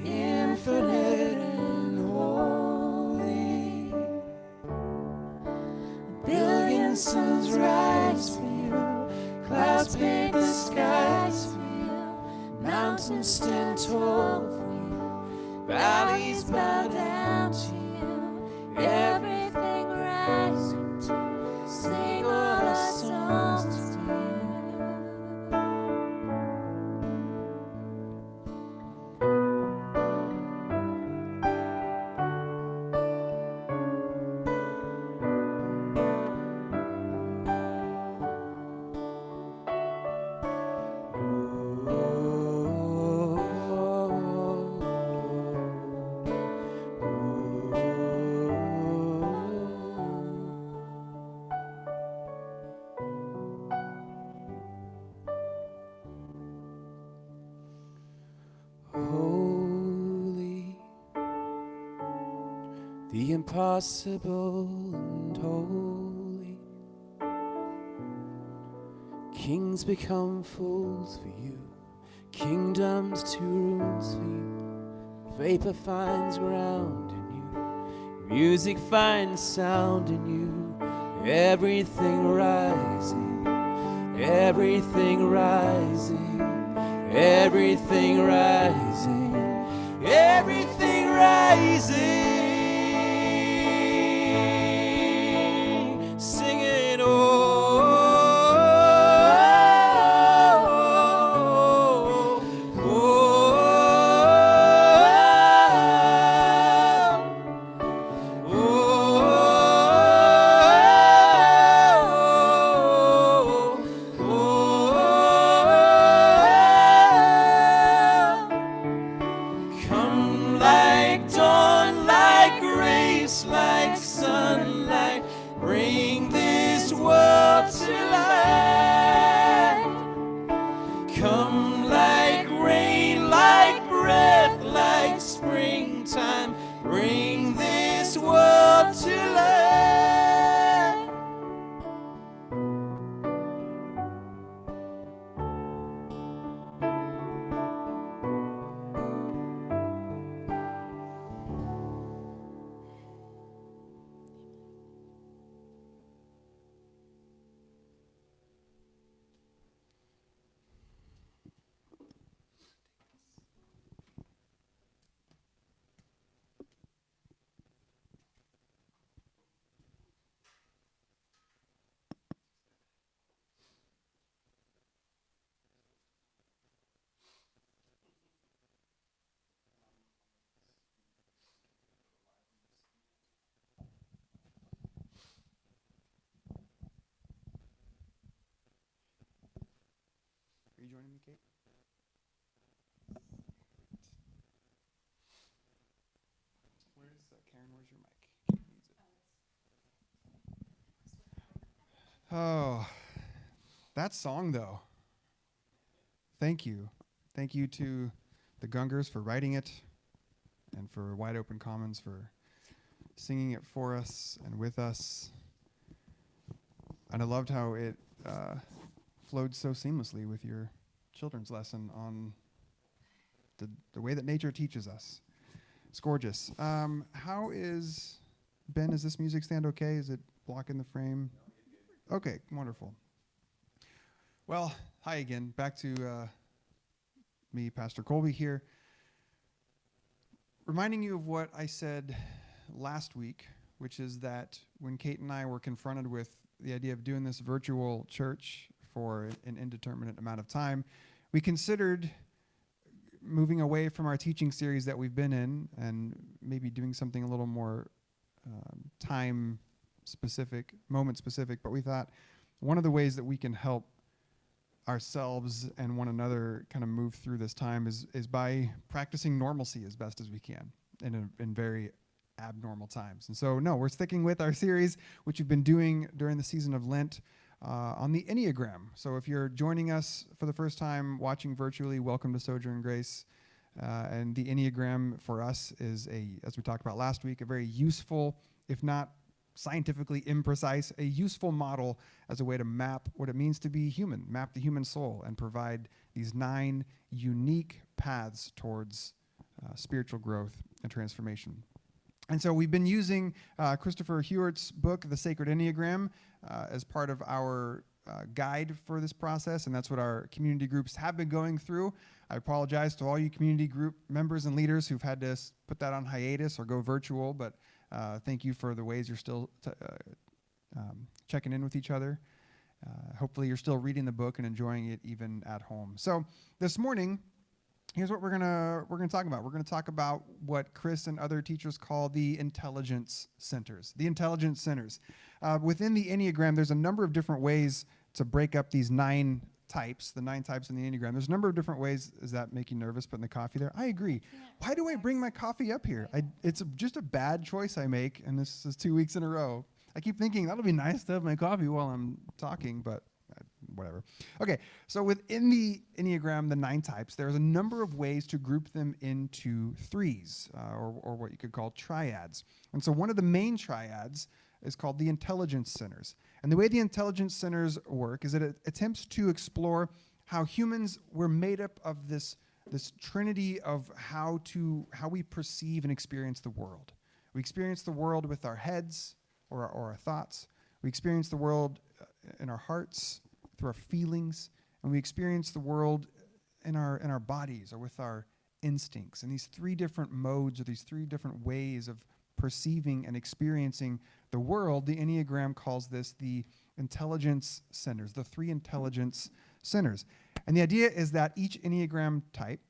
infinite and holy. A billion suns rise for you, clouds paint the skies for you, mountains stand tall for you, valleys bow down to you. Everything rising to sing all our songs to you. Holy, the impossible and holy. Kings become fools for you, kingdoms to ruins for you. Vapor finds ground in you, music finds sound in you. Everything rising, everything rising, everything rising, everything rising. Singing, oh, oh, oh, come like dawn, like grace, like sunlight, bring this world to light. Come like rain, like breath, like springtime, bring this world to light. Are you joining me, Kate? Where's Karyn? Where's your mic? Kate needs it. Oh, that song though. Thank you. Thank you to the Gungors for writing it, and for Wide Open Commons for singing it for us and with us. And I loved how it flowed so seamlessly with your children's lesson on the way that nature teaches us. It's gorgeous. How is Ben? Is this music stand okay? Is it blocking the frame? Okay, wonderful. Well, hi again. Back to me, Pastor Colby here. Reminding you of what I said last week, which is that when Kate and I were confronted with the idea of doing this virtual church for an indeterminate amount of time, we considered moving away from our teaching series that we've been in and maybe doing something a little more time specific, moment specific, but we thought one of the ways that we can help ourselves and one another kind of move through this time is by practicing normalcy as best as we can in very abnormal times. And so, no, we're sticking with our series, which we've been doing during the season of Lent, on the Enneagram. So if you're joining us for the first time watching virtually, welcome to Sojourn Grace. And the Enneagram for us is, as we talked about last week, a very useful, if not scientifically imprecise, a useful model as a way to map what it means to be human, map the human soul, and provide these 9 unique paths towards spiritual growth and transformation. And so we've been using Christopher Hewart's book, The Sacred Enneagram, as part of our guide for this process, and that's what our community groups have been going through. I apologize to all you community group members and leaders who've had to put that on hiatus or go virtual, but thank you for the ways you're still checking in with each other. Hopefully you're still reading the book and enjoying it even at home. So this morning, here's what we're gonna talk about. We're gonna talk about what Chris and other teachers call the intelligence centers. The intelligence centers. Within the Enneagram, there's a number of different ways to break up these 9 types, the 9 types in the Enneagram. There's a number of different ways. Is that making you nervous putting the coffee there? I agree. Why do I bring my coffee up here? It's just a bad choice I make, and this is 2 weeks in a row. I keep thinking that'll be nice to have my coffee while I'm talking, but whatever. Okay, so within the Enneagram, the 9 types, there's a number of ways to group them into 3s, or what you could call triads. And so one of the main triads is called the intelligence centers. And the way the intelligence centers work is that it attempts to explore how humans were made up of this trinity of how we perceive and experience the world. We experience the world with our heads or our thoughts. We experience the world in our hearts, through our feelings, and we experience the world in our bodies or with our instincts. And these 3 different modes or these 3 different ways of perceiving and experiencing the world, the Enneagram calls this the intelligence centers, the 3 intelligence centers. And the idea is that each Enneagram type,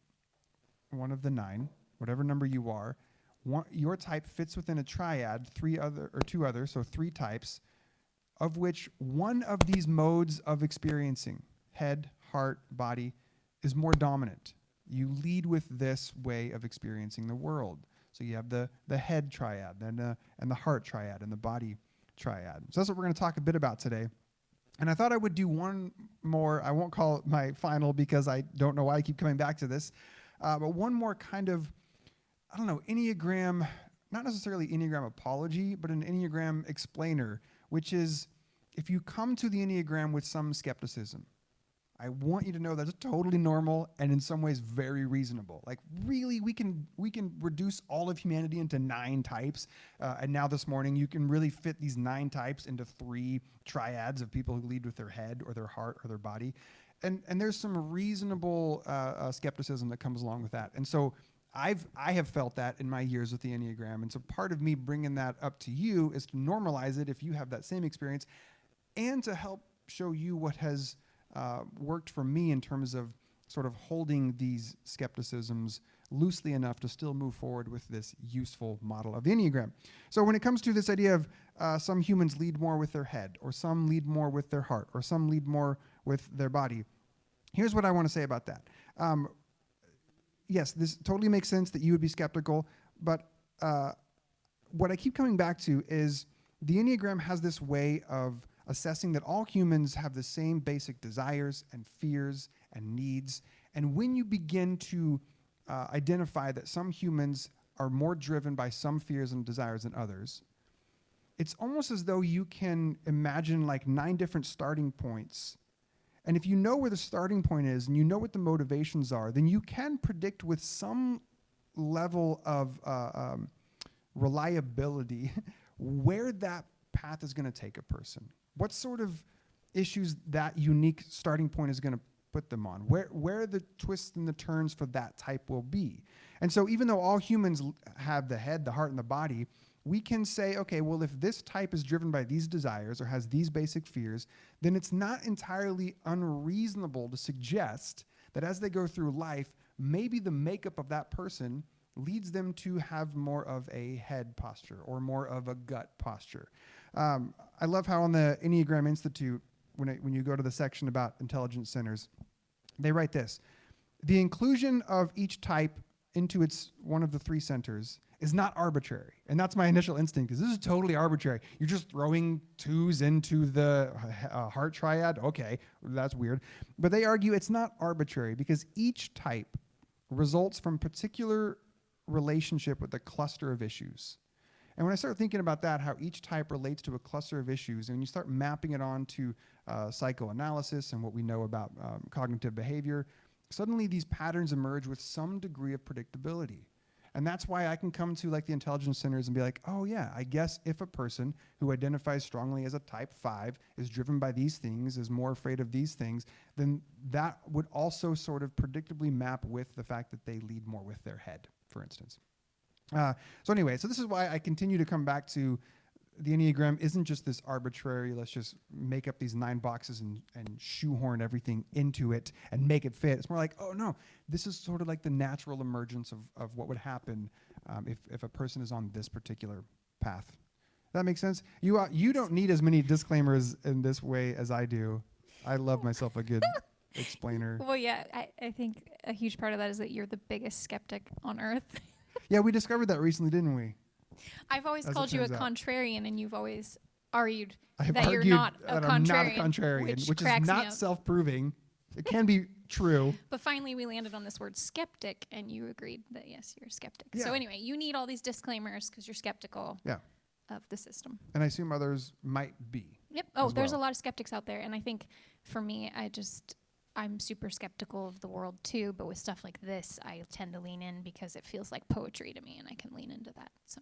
one of the 9, whatever number you are, your type fits within a triad, 2 others, so 3 types, of which one of these modes of experiencing, head, heart, body, is more dominant. You lead with this way of experiencing the world. So you have the head triad and the heart triad and the body triad. So that's what we're going to talk a bit about today. And I thought I would do one more. I won't call it my final because I don't know why I keep coming back to this. But one more kind of, Enneagram, not necessarily Enneagram apology, but an Enneagram explainer, which is if you come to the Enneagram with some skepticism, I want you to know that's totally normal and in some ways very reasonable. Like really, we can reduce all of humanity into 9 types. And now this morning, you can really fit these 9 types into 3 triads of people who lead with their head or their heart or their body. And there's some reasonable skepticism that comes along with that. And so I have felt that in my years with the Enneagram. And so part of me bringing that up to you is to normalize it if you have that same experience and to help show you what has worked for me in terms of sort of holding these skepticisms loosely enough to still move forward with this useful model of the Enneagram. So when it comes to this idea of some humans lead more with their head, or some lead more with their heart, or some lead more with their body, here's what I want to say about that. Yes, this totally makes sense that you would be skeptical, but what I keep coming back to is the Enneagram has this way of assessing that all humans have the same basic desires and fears and needs. And when you begin to identify that some humans are more driven by some fears and desires than others, it's almost as though you can imagine like 9 different starting points. And if you know where the starting point is and you know what the motivations are, then you can predict with some level of reliability where that path is going to take a person. What sort of issues that unique starting point is going to put them on, where the twists and the turns for that type will be. And so even though all humans have the head, the heart, and the body, we can say, okay, well, if this type is driven by these desires or has these basic fears, then it's not entirely unreasonable to suggest that as they go through life, maybe the makeup of that person leads them to have more of a head posture or more of a gut posture. I love how on the Enneagram Institute, when you go to the section about intelligence centers, they write this: the inclusion of each type into one of the three centers is not arbitrary. And that's my initial instinct, is this is totally arbitrary. You're just throwing 2s into the heart triad? Okay, that's weird. But they argue it's not arbitrary because each type results from particular relationship with a cluster of issues. And when I start thinking about that, how each type relates to a cluster of issues, and you start mapping it onto psychoanalysis and what we know about cognitive behavior, suddenly these patterns emerge with some degree of predictability. And that's why I can come to like the intelligence centers and be like, oh yeah, I guess if a person who identifies strongly as a type 5 is driven by these things, is more afraid of these things, then that would also sort of predictably map with the fact that they lead more with their head, for instance. So anyway, so this is why I continue to come back to the Enneagram isn't just this arbitrary, let's just make up these 9 boxes and shoehorn everything into it and make it fit. It's more like, oh no, this is sort of like the natural emergence of what would happen if a person is on this particular path. That makes sense? You don't need as many disclaimers in this way as I do. I love myself a good explainer. Well, yeah, I think a huge part of that is that you're the biggest skeptic on earth. Yeah, we discovered that recently, didn't we? I've always called you a contrarian, and you've always argued that you're not a I'm not a contrarian, which is not self-proving. It can be true. But finally, we landed on this word skeptic, and you agreed that, yes, you're a skeptic. Yeah. So anyway, you need all these disclaimers because you're skeptical of the system. And I assume others might be. Yep. Oh, there's a lot of skeptics out there. And I think for me, I'm super skeptical of the world too, but with stuff like this, I tend to lean in because it feels like poetry to me, and I can lean into that. So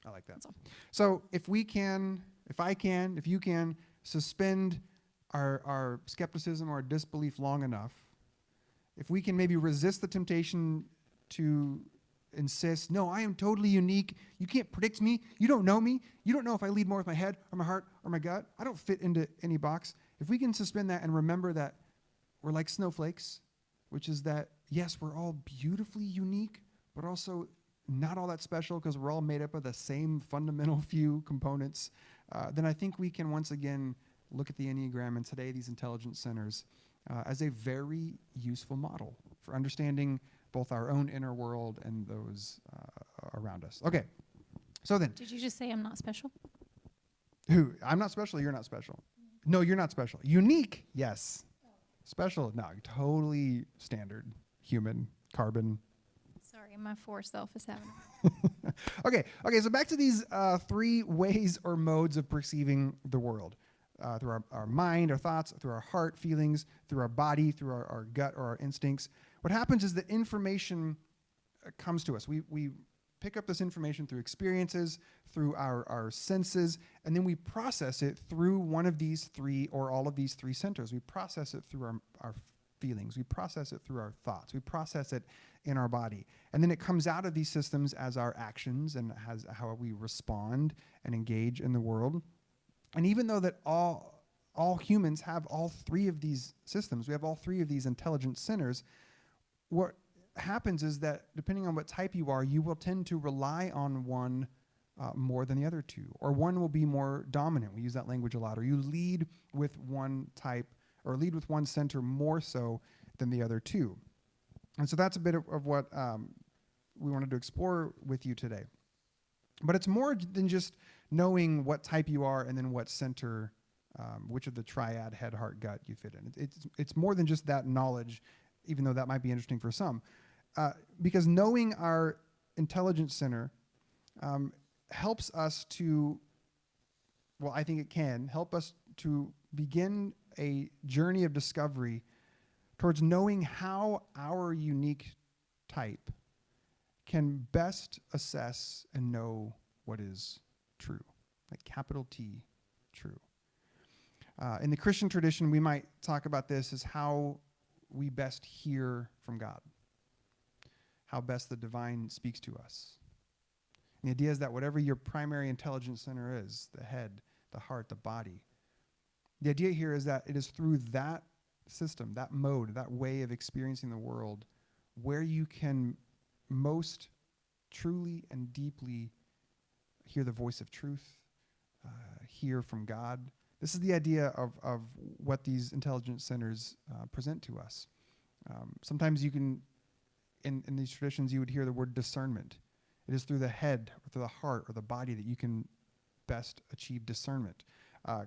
I like that. So if you can suspend our skepticism or disbelief long enough, if we can maybe resist the temptation to insist, no, I am totally unique. You can't predict me. You don't know me. You don't know if I lead more with my head or my heart or my gut. I don't fit into any box. If we can suspend that and remember that we're like snowflakes, which is that, yes, we're all beautifully unique, but also not all that special because we're all made up of the same fundamental few components, then I think we can once again look at the Enneagram and today these intelligence centers as a very useful model for understanding both our own inner world and those around us. Okay, so then. Did you just say I'm not special? Who? I'm not special, you're not special. No, you're not special. Unique, yes. Special, no, totally standard, human, carbon. Sorry, my 4 self is having Okay, so back to these 3 ways or modes of perceiving the world. Through our mind, our thoughts, through our heart, feelings, through our body, through our gut or our instincts. What happens is that information comes to us. We pick up this information through experiences, through our senses, and then we process it through one of these 3 or all of these 3 centers. We process it through our feelings. We process it through our thoughts. We process it in our body. And then it comes out of these systems as our actions and as how we respond and engage in the world. And even though that all humans have all 3 of these systems, we have all 3 of these intelligence centers, what happens is that depending on what type you are, you will tend to rely on one more than the other 2, or one will be more dominant. We use that language a lot. Or you lead with one type or lead with one center more so than the other 2. And so that's a bit of what we wanted to explore with you today. But it's more than just knowing what type you are and then what center, which of the triad, head, heart, gut you fit in. It's more than just that knowledge, even though that might be interesting for some. Because knowing our intelligence center helps us to, well, I think it can help us to begin a journey of discovery towards knowing how our unique type can best assess and know what is true, like capital T, true. In the Christian tradition, we might talk about this as how we best hear from God, how best the divine speaks to us. And the idea is that whatever your primary intelligence center is, the head, the heart, the body, the idea here is that it is through that system, that mode, that way of experiencing the world where you can most truly and deeply hear the voice of truth, hear from God. This is the idea of what these intelligence centers present to us. Sometimes you can, in these traditions, you would hear the word discernment. It is through the head or through the heart or the body that you can best achieve discernment.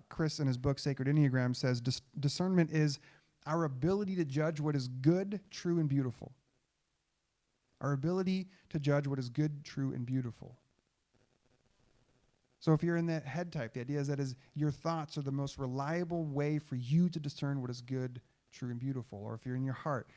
Chris, in his book, Sacred Enneagram, says discernment is our ability to judge what is good, true, and beautiful. Our ability to judge what is good, true, and beautiful. So if you're in that head type, the idea is that your thoughts are the most reliable way for you to discern what is good, true, and beautiful. Or if you're in your heart,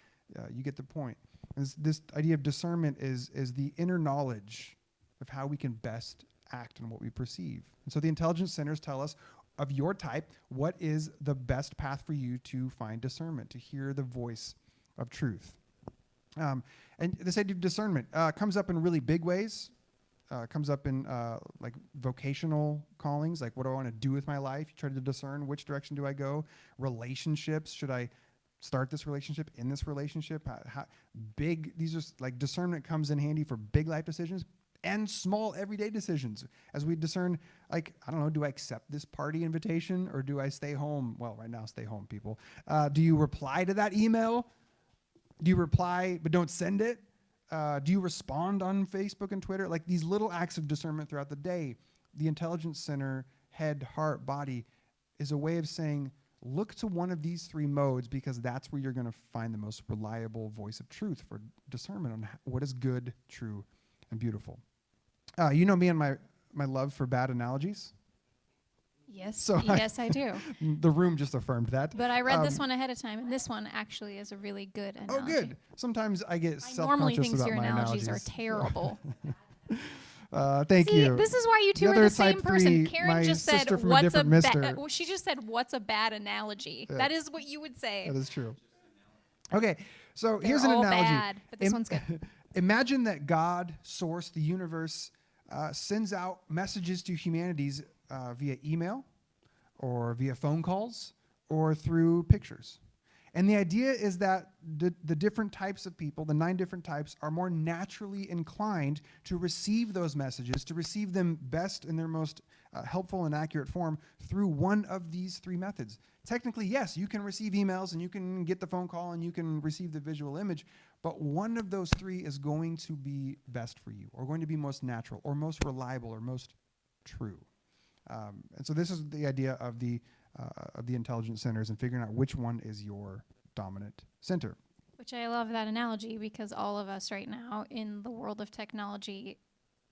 you get the point. This idea of discernment is the inner knowledge of how we can best act on what we perceive. And so the intelligence centers tell us of your type, what is the best path for you to find discernment, to hear the voice of truth. And this idea of discernment comes up in really big ways. Comes up in like vocational callings, like what do I want to do with my life? You try to discern which direction do I go. Relationships, should I start this relationship, in this relationship? How big, these are like discernment comes in handy for big life decisions and small everyday decisions. As we discern, like, I don't know, do I accept this party invitation or do I stay home? Well, right now, stay home, people. Do you reply to that email? Do you reply but don't send it? Do you respond on Facebook and Twitter? Like these little acts of discernment throughout the day, the intelligence center, head, heart, body, is a way of saying, look to one of these three modes because that's where you're going to find the most reliable voice of truth for discernment on what is good, true, and beautiful. You know me and my love for bad analogies. Yes, So yes, I do. The room just affirmed that. But I read this one ahead of time, and this one actually is a really good analogy. Oh, good. Sometimes I get I normally self-conscious think about your my analogies analogies. are terrible. Thank See, you. this is why you two The are other the same type person. three, Karyn my just said, sister from a "What's a different mister." bad?" Well, she just said, "What's a bad analogy?" Yeah. That is what you would say. That is true. Okay, so They're here's an all analogy. bad, but this one's good. Imagine that God, source, the universe, sends out messages to humanities via email or via phone calls or through pictures. And the idea is that the different types of people, the 9 different types, are more naturally inclined to receive those messages, to receive them best in their most helpful and accurate form through one of these 3 methods. Technically, yes, you can receive emails and you can get the phone call and you can receive the visual image, but one of those 3 is going to be best for you, or going to be most natural, or most reliable, or most true. And so this is the idea of the intelligence centers and figuring out which one is your dominant center. Which I love that analogy because all of us right now in the world of technology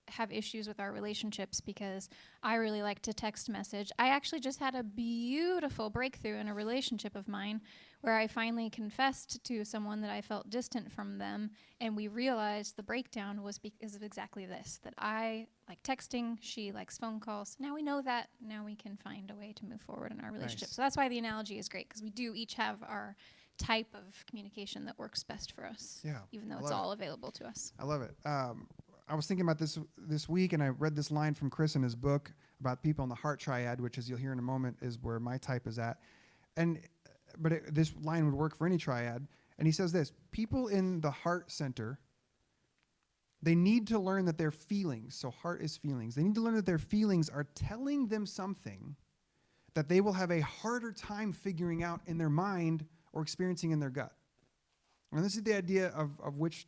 have issues with our relationships because I really like to text message. I actually just had a beautiful breakthrough in a relationship of mine where I finally confessed to someone that I felt distant from them, and we realized the breakdown was because of exactly this, that I like texting, she likes phone calls. Now we know that, now we can find a way to move forward in our relationship. Nice. So that's why the analogy is great, because we do each have our type of communication that works best for us, Yeah, even though I it's love all available to us. I love it. I was thinking about this week, and I read this line from Chris in his book about people in the heart triad, which, as you'll hear in a moment, is where my type is at. But this line would work for any triad. And he says this: people in the heart center, they need to learn that their feelings, so heart is feelings, they need to learn that their feelings are telling them something that they will have a harder time figuring out in their mind or experiencing in their gut. And this is the idea of which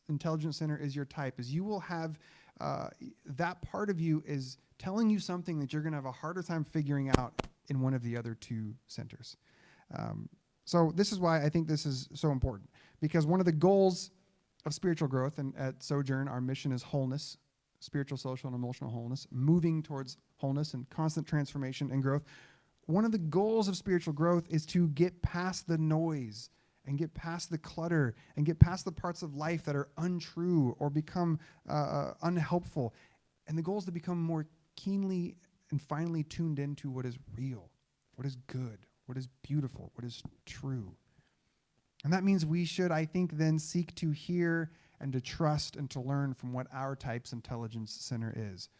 intelligence center is your type, is you will have that part of you is telling you something that you're going to have a harder time figuring out in one of the other 2 centers. So this is why I think this is so important, because one of the goals of spiritual growth, and at Sojourn, our mission is wholeness, spiritual, social, and emotional wholeness, moving towards wholeness and constant transformation and growth. One of the goals of spiritual growth is to get past the noise and get past the clutter and get past the parts of life that are untrue or become unhelpful. And the goal is to become more keenly and finely tuned into what is real, what is good, what is beautiful, what is true. And that means we should, I think, then seek to hear and to trust and to learn from what our type's intelligence center is.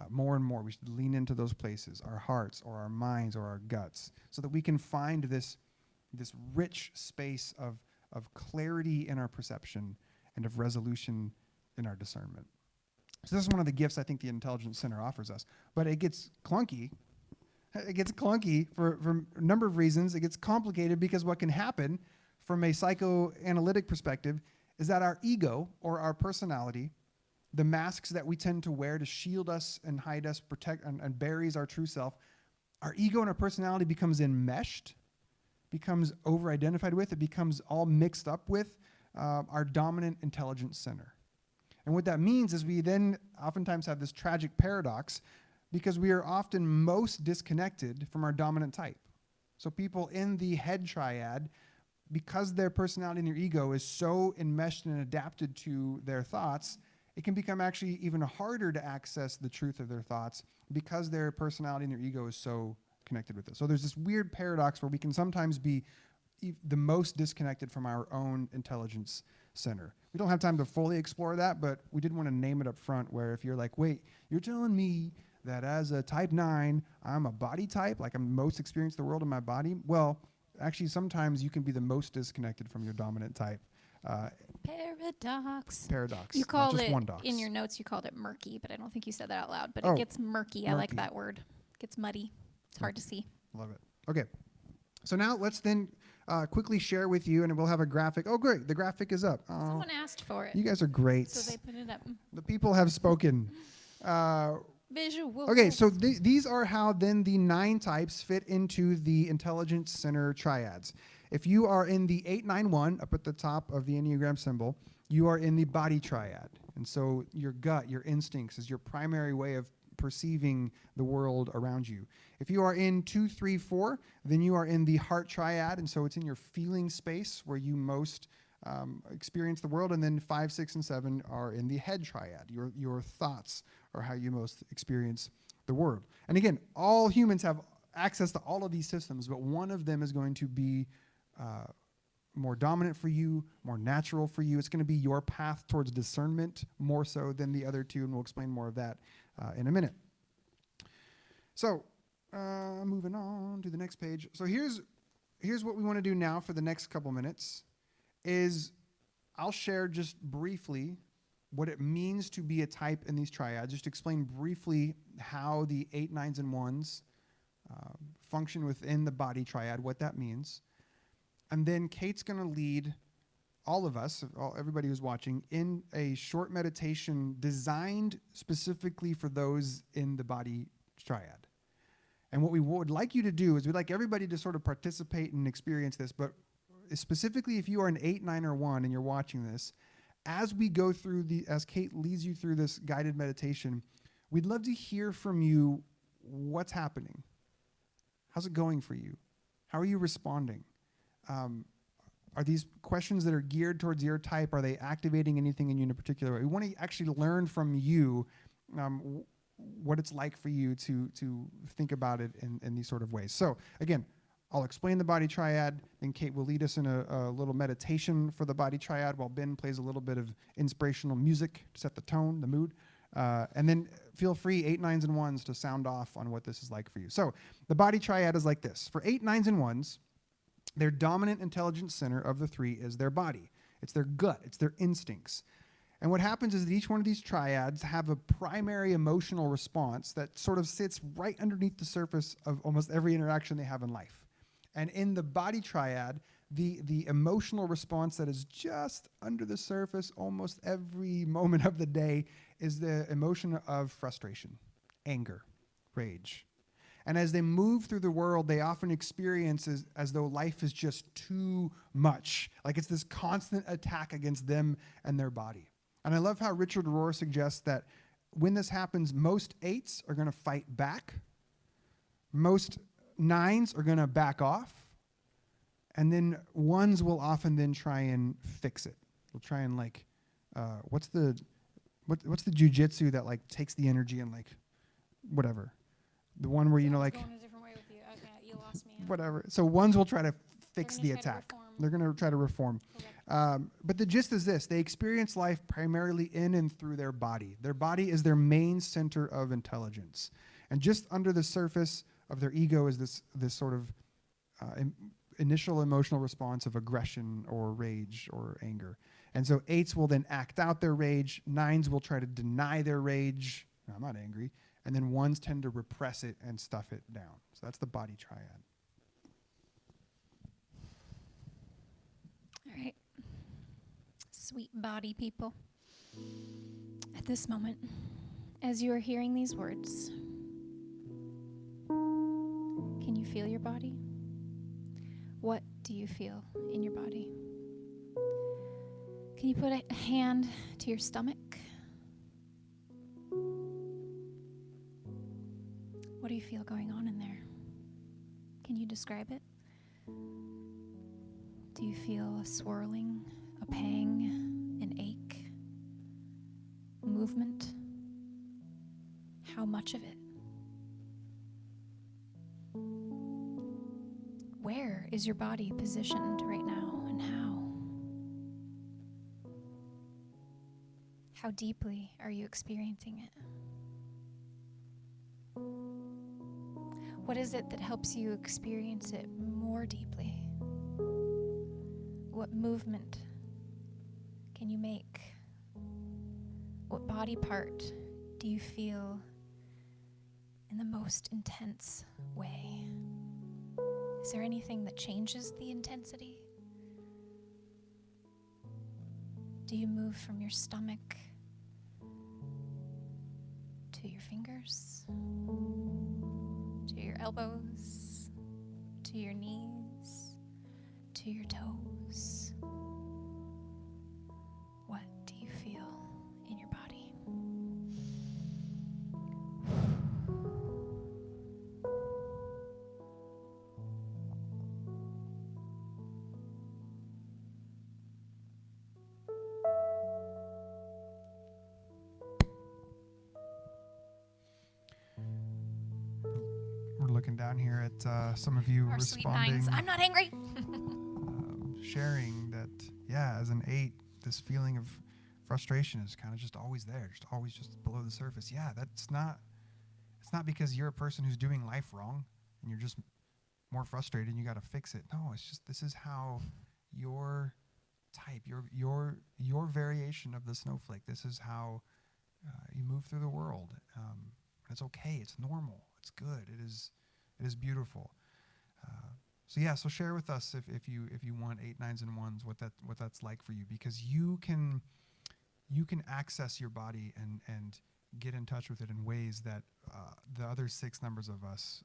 More and more, we should lean into those places, our hearts or our minds or our guts, so that we can find this rich space of clarity in our perception and of resolution in our discernment. So this is one of the gifts I think the Intelligence Center offers us. But it gets clunky. It gets clunky for a number of reasons. It gets complicated because what can happen from a psychoanalytic perspective is that our ego or our personality, the masks that we tend to wear to shield us and hide us, protect and buries our true self, our ego and our personality becomes enmeshed, becomes over-identified with, it becomes all mixed up with our dominant intelligence center. And what that means is we then oftentimes have this tragic paradox because we are often most disconnected from our dominant type. So people in the head triad, because their personality and their ego is so enmeshed and adapted to their thoughts, it can become actually even harder to access the truth of their thoughts because their personality and their ego is so connected with it. So there's this weird paradox where we can sometimes be the most disconnected from our own intelligence center. We don't have time to fully explore that, but we did want to name it up front where if you're like, wait, you're telling me that as a type 9, I'm a body type, like I'm most experienced the world in my body? Well, actually, sometimes you can be the most disconnected from your dominant type. Paradox. Paradox. You called not just it, one dox. in your notes, you called it murky, but I don't think you said that out loud. But Oh, it gets murky. I like murky. that word. It gets muddy. It's hard to see. Love it. Okay. So now let's then quickly share with you, and we'll have a graphic. Oh, great. The graphic is up. Oh, Someone asked for it. you guys are great. So they put it up. The people have spoken. Visual. Okay, so these are how then the 9 types fit into the intelligence center triads. If you are in the 891 up at the top of the Enneagram symbol, you are in the body triad. And so your gut, your instincts is your primary way of perceiving the world around you. If you are in 2, 3, 4, then you are in the heart triad, and so it's in your feeling space where you most experience the world. And then 5, 6, and 7 are in the head triad. Your thoughts are how you most experience the world. And again, all humans have access to all of these systems, but one of them is going to be more dominant for you, more natural for you. It's going to be your path towards discernment more so than the other two, and we'll explain more of that in a minute. So moving on to the next page. So here's what we want to do now for the next couple minutes is I'll share just briefly what it means to be a type in these triads, just explain briefly how the 8, 9s, and 1s function within the body triad, what that means. And then Kate's going to lead all of us, everybody who's watching, in a short meditation designed specifically for those in the body triad. And what we would like you to do is we'd like everybody to sort of participate and experience this, but specifically if you are an 8, 9, or 1 and you're watching this, as we go through as Kate leads you through this guided meditation, we'd love to hear from you what's happening. How's it going for you? How are you responding? Are these questions that are geared towards your type, are they activating anything in you in a particular way? We want to actually learn from you what it's like for you to think about it in these sort of ways. So again, I'll explain the body triad, then Kate will lead us in a little meditation for the body triad while Ben plays a little bit of inspirational music to set the tone, the mood. And then feel free, 8, 9s, and 1s, to sound off on what this is like for you. So the body triad is like this. For 8, 9s, and 1s, their dominant intelligence center of the 3 is their body. It's their gut. It's their instincts. And what happens is that each one of these triads have a primary emotional response that sort of sits right underneath the surface of almost every interaction they have in life. And in the body triad, the emotional response that is just under the surface almost every moment of the day is the emotion of frustration, anger, rage. And as they move through the world, they often experience as though life is just too much. Like it's this constant attack against them and their body. And I love how Richard Rohr suggests that when this happens, most 8s are going to fight back. Most 9s are going to back off. And then 1s will often then try and fix it. They'll try and what's the jujitsu that like takes the energy and like whatever. The one where, Going a different way with you. Okay, you lost me. Whatever. So 1s will try to fix the attack. They're going to try to reform. Okay. But the gist is this. They experience life primarily in and through their body. Their body is their main center of intelligence. And just under the surface of their ego is this sort of initial emotional response of aggression or rage or anger. And so 8s will then act out their rage. 9s will try to deny their rage. No, I'm not angry. And then 1s tend to repress it and stuff it down. So that's the body triad. All right. Sweet body people. At this moment, as you are hearing these words, can you feel your body? What do you feel in your body? Can you put a hand to your stomach? What do you feel going on in there? Can you describe it? Do you feel a swirling, a pang, an ache, movement? How much of it? Where is your body positioned right now, and how? How deeply are you experiencing it? What is it that helps you experience it more deeply? What movement can you make? What body part do you feel in the most intense way? Is there anything that changes the intensity? Do you move from your stomach to your fingers, to your elbows, to your knees, to your toes? What do you feel in your body? We're looking down here at some of you Our sweet responding. nines. I'm not angry. Sharing that, yeah, as an 8, this feeling of frustration is kind of just always there, just always just below the surface. Yeah, it's not because you're a person who's doing life wrong and you're just more frustrated and you got to fix it. No, it's just this is how your type, your variation of the snowflake, this is how you move through the world. It's okay. It's normal. It's good. It is beautiful. So share with us if you want 8, 9s, and 1s what that's like for you, because you can access your body and get in touch with it in ways that the other 6 numbers of us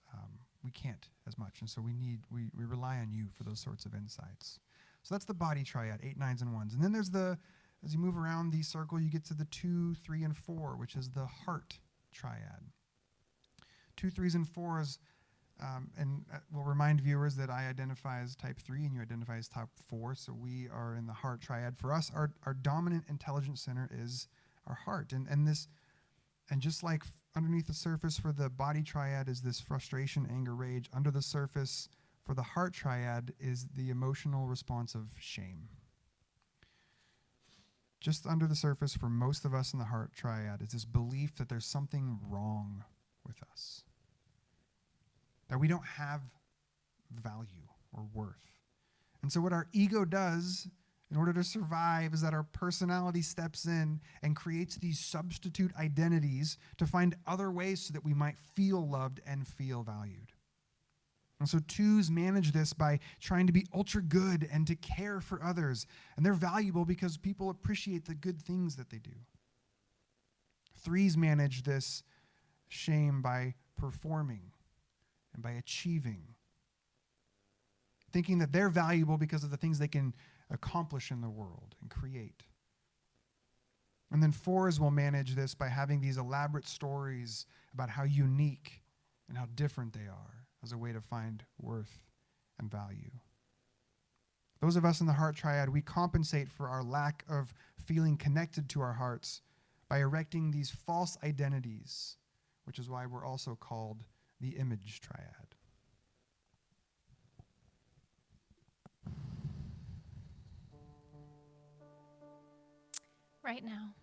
we can't as much, and so we rely on you for those sorts of insights. So that's the body triad, 8, 9s, and 1s, and then there's as you move around the circle, you get to the 2, 3, and 4, which is the heart triad. 2, 3s, and 4s. And we'll remind viewers that I identify as type 3 and you identify as type 4, so we are in the heart triad. For us, our dominant intelligence center is our heart. And just like underneath the surface for the body triad is this frustration, anger, rage, under the surface for the heart triad is the emotional response of shame. Just under the surface for most of us in the heart triad is this belief that there's something wrong with us, that we don't have value or worth. And so what our ego does in order to survive is that our personality steps in and creates these substitute identities to find other ways so that we might feel loved and feel valued. And so 2s manage this by trying to be ultra good and to care for others. And they're valuable because people appreciate the good things that they do. 3s manage this shame by performing and by achieving, thinking that they're valuable because of the things they can accomplish in the world and create. And then 4s will manage this by having these elaborate stories about how unique and how different they are as a way to find worth and value. Those of us in the heart triad, we compensate for our lack of feeling connected to our hearts by erecting these false identities, which is why we're also called the image triad. Right now,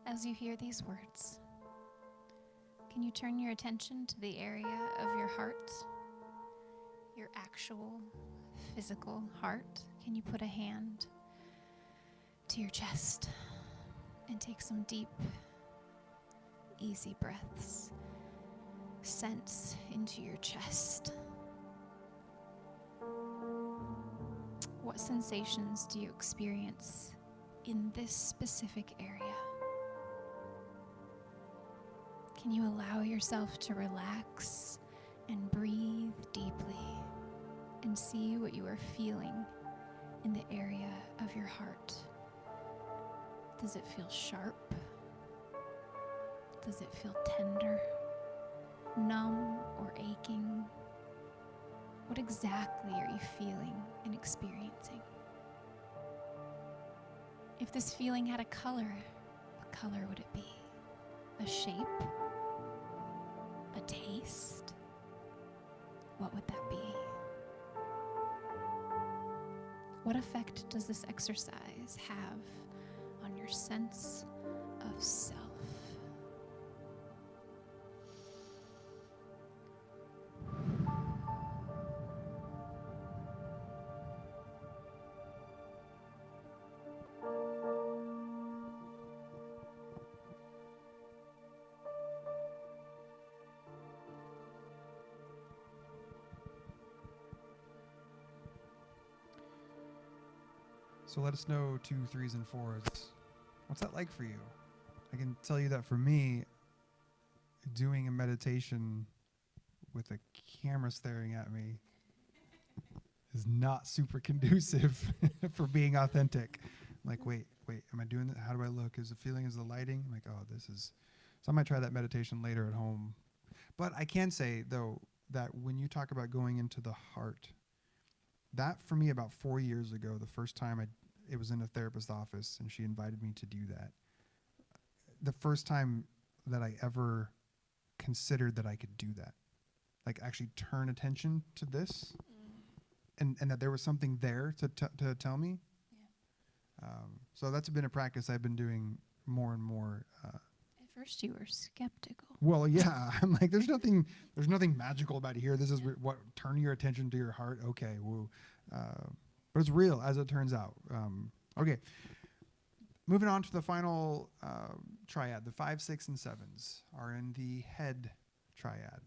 as you hear these words, can you turn your attention to the area of your heart, your actual physical heart? Can you put a hand to your chest and take some deep, easy breaths. Sense into your chest. What sensations do you experience in this specific area? Can you allow yourself to relax and breathe deeply and see what you are feeling in the area of your heart? Does it feel sharp? Does it feel tender, numb, or aching? What exactly are you feeling and experiencing? If this feeling had a color, what color would it be? A shape? A taste? What would that be? What effect does this exercise have on your sense of self? So let us know 2, 3s, and 4s. What's that like for you? I can tell you that for me, doing a meditation with a camera staring at me is not super conducive for being authentic. I'm like, wait, am I doing that? How do I look? Is the feeling, is the lighting? I'm like, oh, this is... So I might try that meditation later at home. But I can say, though, that when you talk about going into the heart, that for me about 4 years ago, the first time it was in a therapist's office and she invited me to do that. The first time that I ever considered that I could do that, like actually turn attention to this, and that there was something there to tell me. Yeah. So that's been a practice I've been doing more and more. At first you were skeptical. Well, yeah, I'm like, there's nothing magical about it here. This is what turn your attention to your heart. Okay, woo. But it's real, as it turns out. Okay, moving on to the final triad. The 5, 6, and 7s are in the head triad.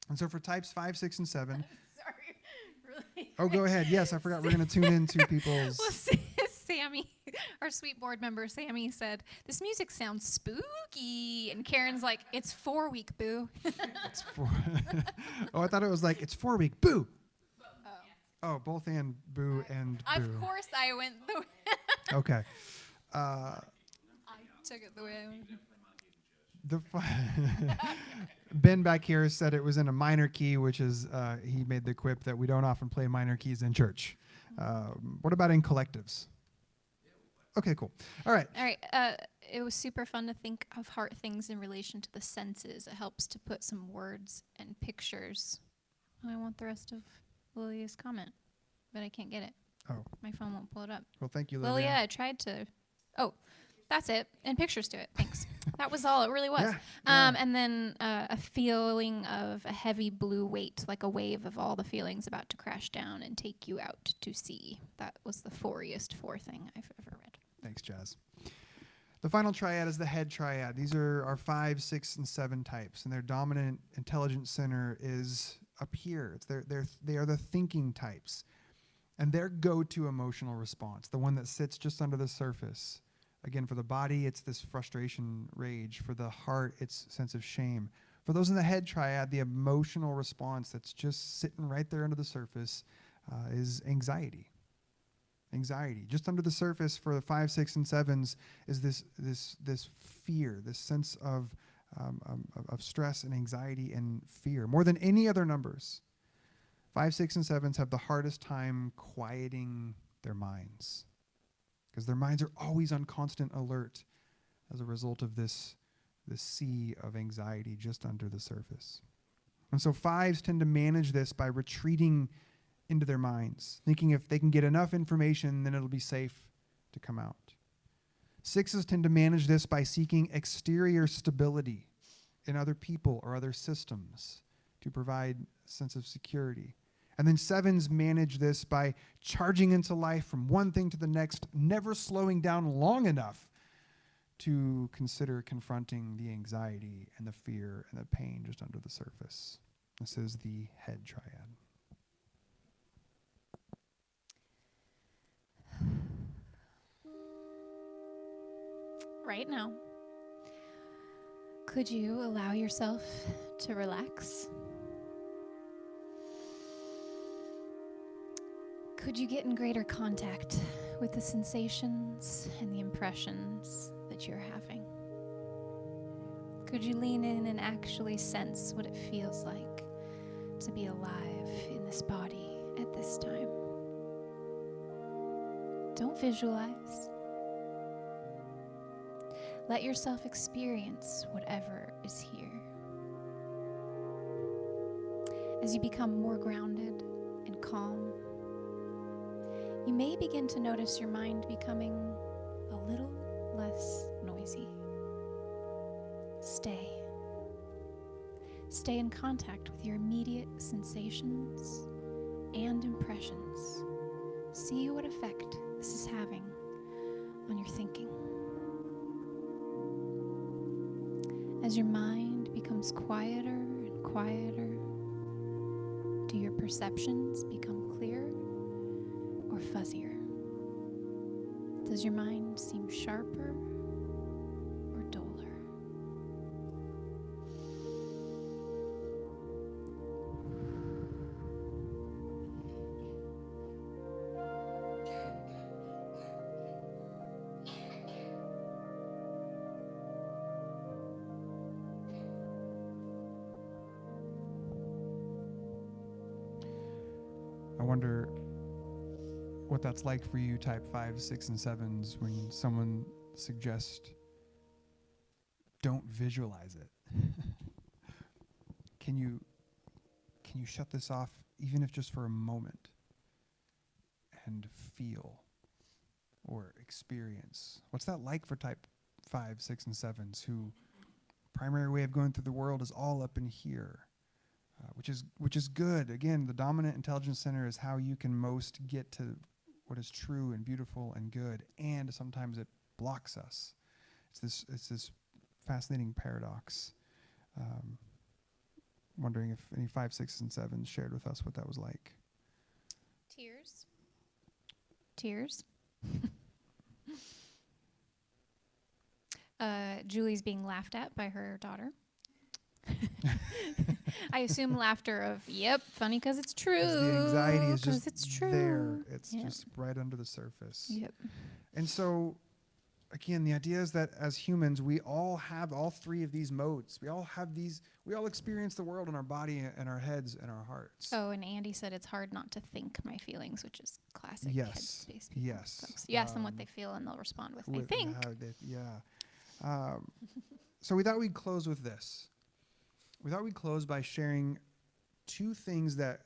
And so for types 5, 6, and 7. Sorry, really. Oh, go ahead. Yes, I forgot. We're going to tune into people's... Well, Sammy, our sweet board member, Sammy said, "This music sounds spooky." And Karen's like, "It's 4 week, boo." It's 4. Oh, I thought it was like, it's 4 week, boo. Oh, both and boo and boo. Of course I went the way. Okay. I took it the way I went. Ben back here said it was in a minor key, which is, he made the quip that we don't often play minor keys in church. What about in collectives? Okay, cool. All right. It was super fun to think of heart things in relation to the senses. It helps to put some words and pictures. I want the rest of Lilia's comment, but I can't get it. Oh. My phone won't pull it up. Well, thank you, Lilia. Lilia, I tried to... Oh, that's it. And pictures to it. Thanks. That was all it really was. Yeah. And then a feeling of a heavy blue weight, like a wave of all the feelings about to crash down and take you out to sea. That was the 4iest 4 thing I've ever read. Thanks, Jazz. The final triad is the head triad. These are our 5, 6, and 7 types, and their dominant intelligence center is up here. They are the thinking types, and their go-to emotional response, the one that sits just under the surface. Again, for the body, it's this frustration, rage. For the heart, it's sense of shame. For those in the head triad, the emotional response that's just sitting right there under the surface is anxiety. Anxiety. Just under the surface for the 5, 6, and 7s is this fear, this sense of stress and anxiety and fear. More than any other numbers, 5, 6, and 7s have the hardest time quieting their minds, because their minds are always on constant alert as a result of this sea of anxiety just under the surface. And so 5s tend to manage this by retreating into their minds, thinking if they can get enough information, then it'll be safe to come out. 6s tend to manage this by seeking exterior stability in other people or other systems to provide a sense of security. And then 7s manage this by charging into life from one thing to the next, never slowing down long enough to consider confronting the anxiety and the fear and the pain just under the surface. This is the head triad. Right now, could you allow yourself to relax? Could you get in greater contact with the sensations and the impressions that you're having? Could you lean in and actually sense what it feels like to be alive in this body at this time? Don't visualize. Let yourself experience whatever is here. As you become more grounded and calm, you may begin to notice your mind becoming a little less noisy. Stay. Stay in contact with your immediate sensations and impressions. See what effect this is having on your thinking. As your mind becomes quieter and quieter, do your perceptions become clearer or fuzzier? Does your mind seem sharper or duller? I wonder what that's like for you, type 5, 6, and 7s, when someone suggests don't visualize it. Can you shut this off, even if just for a moment, and feel or experience? What's that like for type 5, 6, and 7s, who primary way of going through the world is all up in here? Which is good. Again, the dominant intelligence center is how you can most get to what is true and beautiful and good, and sometimes it blocks us. It's this fascinating paradox. Wondering if any 5, 6, and 7s shared with us what that was like. Tears. Julie's being laughed at by her daughter. I assume laughter of, yep, funny because it's true. The anxiety is just it's true. there. It's just right under the surface. Yep. And so, again, the idea is that as humans, we all have all three of these modes. We all experience the world in our body and our heads and our hearts. Oh, and Andy said it's hard not to think my feelings, which is classic headspace people. Yes. Folks. You ask them what they feel and they'll respond with they think. So we thought we'd close with this. We thought we'd close by sharing two things that,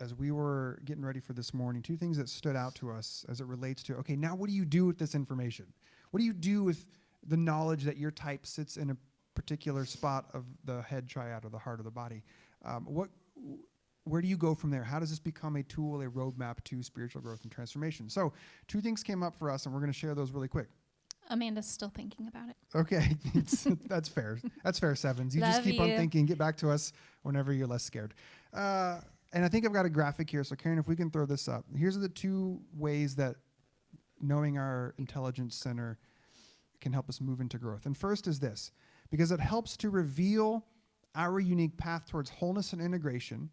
as we were getting ready for this morning, two things that stood out to us as it relates to, okay, now what do you do with this information? What do you do with the knowledge that your type sits in a particular spot of the head triad or the heart of the body? Where do you go from there? How does this become a tool, a roadmap to spiritual growth and transformation? So two things came up for us, and we're going to share those really quick. Amanda's still thinking about it. Okay, that's fair. That's fair, 7s. You Love just keep you. on thinking. Get back to us whenever you're less scared. And I think I've got a graphic here. So, Karyn, if we can throw this up. Here's the two ways that knowing our intelligence center can help us move into growth. And first is this, because it helps to reveal our unique path towards wholeness and integration.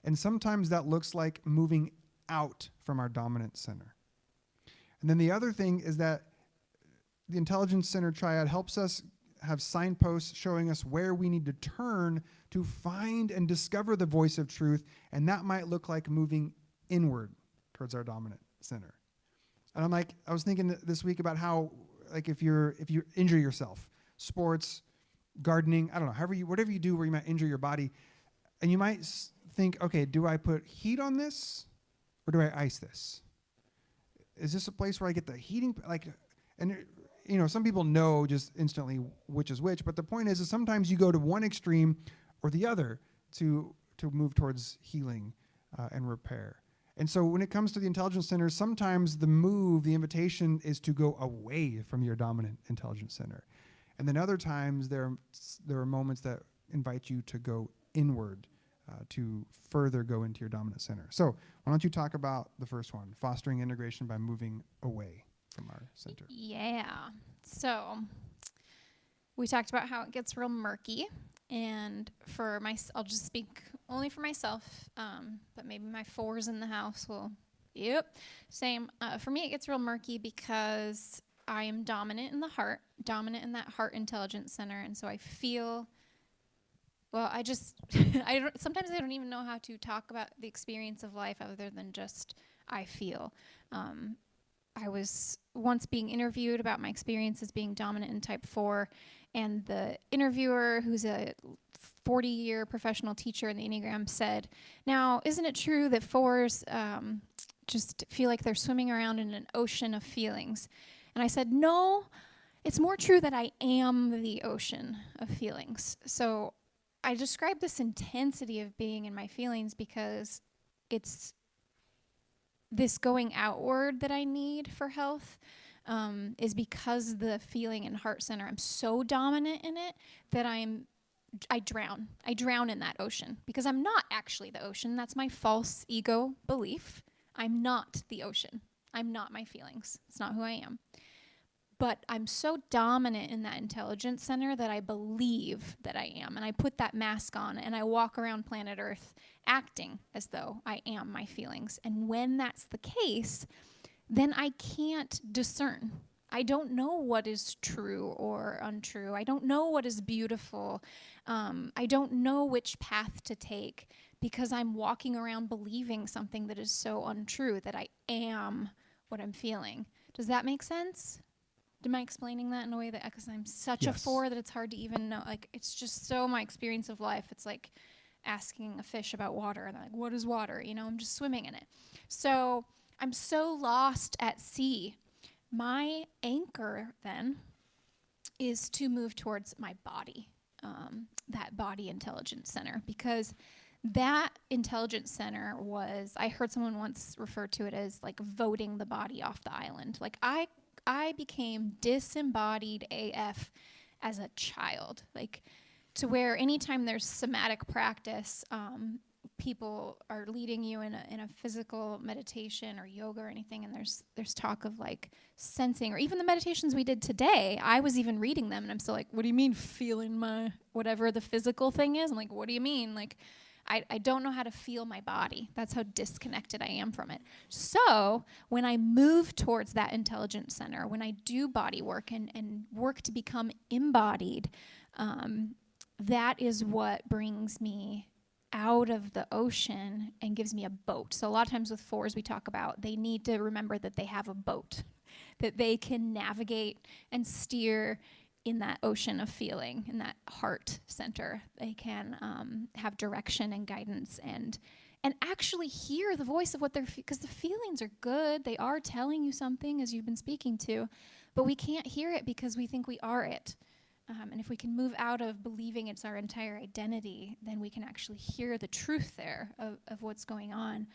And sometimes that looks like moving out from our dominant center. And then the other thing is that the intelligence center triad helps us have signposts showing us where we need to turn to find and discover the voice of truth, and that might look like moving inward towards our dominant center. And I was thinking this week about how, like, if you injure yourself, sports, gardening, I don't know, whatever you do where you might injure your body, and you might think, okay, do I put heat on this or do I ice this? Is this a place where I get the heating, some people know just instantly which is which, but the point is sometimes you go to one extreme or the other to move towards healing and repair. And so when it comes to the intelligence center, sometimes the invitation is to go away from your dominant intelligence center. And then other times there are moments that invite you to go inward, to further go into your dominant center. So why don't you talk about the first one, fostering integration by moving away from our center? Yeah. So we talked about how it gets real murky. And I'll just speak only for myself, but maybe my fours in the house will, same. For me, it gets real murky because I am dominant in the heart, dominant in that heart intelligence center. And so I feel, sometimes I don't even know how to talk about the experience of life other than just I feel. I was once being interviewed about my experience as being dominant in type 4, and the interviewer, who's a 40-year professional teacher in the Enneagram, said, "Now, isn't it true that 4s just feel like they're swimming around in an ocean of feelings?" And I said, "No, it's more true that I am the ocean of feelings." So I describe this intensity of being in my feelings because it's this going outward that I need for health, is because the feeling and heart center, I'm so dominant in it that I drown. I drown in that ocean because I'm not actually the ocean. That's my false ego belief. I'm not the ocean. I'm not my feelings. It's not who I am. But I'm so dominant in that intelligence center that I believe that I am. And I put that mask on and I walk around planet Earth acting as though I am my feelings. And when that's the case, then I can't discern. I don't know what is true or untrue. I don't know what is beautiful. I don't know which path to take because I'm walking around believing something that is so untrue, that I am what I'm feeling. Does that make sense? Am I explaining that in a way that, because I'm such a 4 that it's hard to even know, like, it's just so my experience of life. It's like asking a fish about water, and they're like, what is water? I'm just swimming in it. So I'm so lost at sea. My anchor then is to move towards my body, that body intelligence center, because that intelligence center I heard someone once refer to it as like voting the body off the island. Like I became disembodied AF as a child, like to where anytime there's somatic practice, people are leading you in a physical meditation or yoga or anything, and there's talk of like sensing, or even the meditations we did today, I was even reading them and I'm still like, what do you mean feeling my whatever the physical thing is? I'm like, what do you mean? Like I don't know how to feel my body. That's how disconnected I am from it. So when I move towards that intelligence center, when I do body work and work to become embodied, that is what brings me out of the ocean and gives me a boat. So a lot of times with 4s, we talk about they need to remember that they have a boat, that they can navigate and steer in that ocean of feeling, in that heart center. They can have direction and guidance and actually hear the voice of what they're, because the feelings are good. They are telling you something, as you've been speaking to, but we can't hear it because we think we are it. And if we can move out of believing it's our entire identity, then we can actually hear the truth there of what's going on.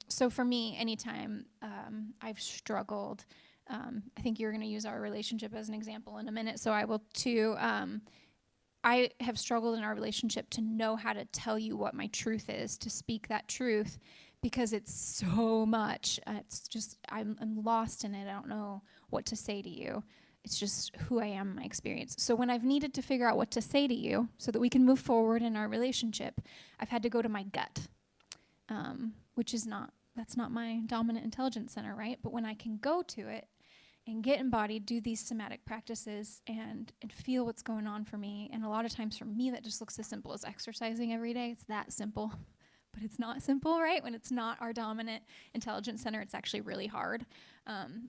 So for me, anytime I've struggled, I think you're going to use our relationship as an example in a minute, so I will too. I have struggled in our relationship to know how to tell you what my truth is, to speak that truth, because it's so much. It's just, I'm lost in it. I don't know what to say to you. It's just who I am, my experience. So when I've needed to figure out what to say to you so that we can move forward in our relationship, I've had to go to my gut, that's not my dominant intelligence center, right? But when I can go to it and get embodied, do these somatic practices and feel what's going on for me. And a lot of times for me, that just looks as simple as exercising every day. It's that simple, but it's not simple, right? When it's not our dominant intelligence center, it's actually really hard.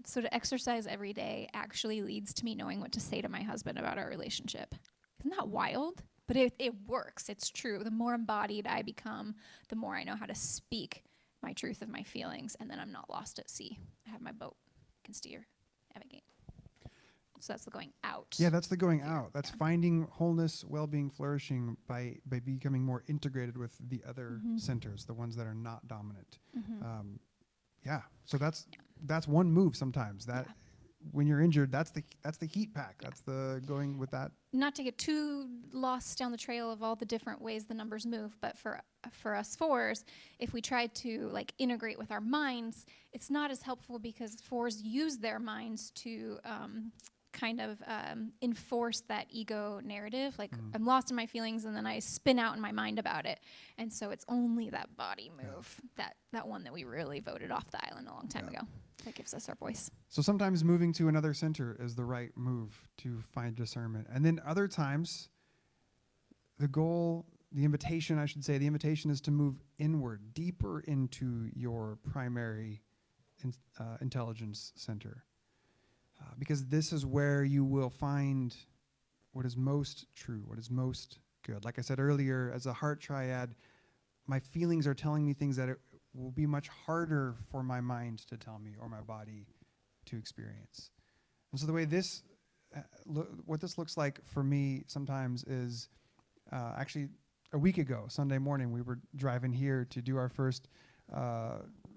So to exercise every day actually leads to me knowing what to say to my husband about our relationship. Isn't that wild? But it works. It's true. The more embodied I become, the more I know how to speak my truth of my feelings, and then I'm not lost at sea. I have my boat, I can steer, navigate. So that's the going out. Yeah, that's the going out. That's finding wholeness, well-being, flourishing by becoming more integrated with the other centers, the ones that are not dominant. Yeah, so that's one move sometimes. That when you're injured, that's the heat pack. That's the going with that. Not to get too lost down the trail of all the different ways the numbers move, but for us fours, if we try to like integrate with our minds, it's not as helpful because fours use their minds to kind of enforce that ego narrative. Like I'm lost in my feelings and then I spin out in my mind about it. And so it's only that body move, that one that we really voted off the island a long time ago, that gives us our voice. So sometimes moving to another center is the right move to find discernment. And then other times, the invitation is to move inward, deeper into your primary intelligence center. Because this is where you will find what is most true, what is most good. Like I said earlier, as a heart triad, my feelings are telling me things that it will be much harder for my mind to tell me or my body to experience. And so the way this, what this looks like for me sometimes is actually a week ago, Sunday morning, we were driving here to do our first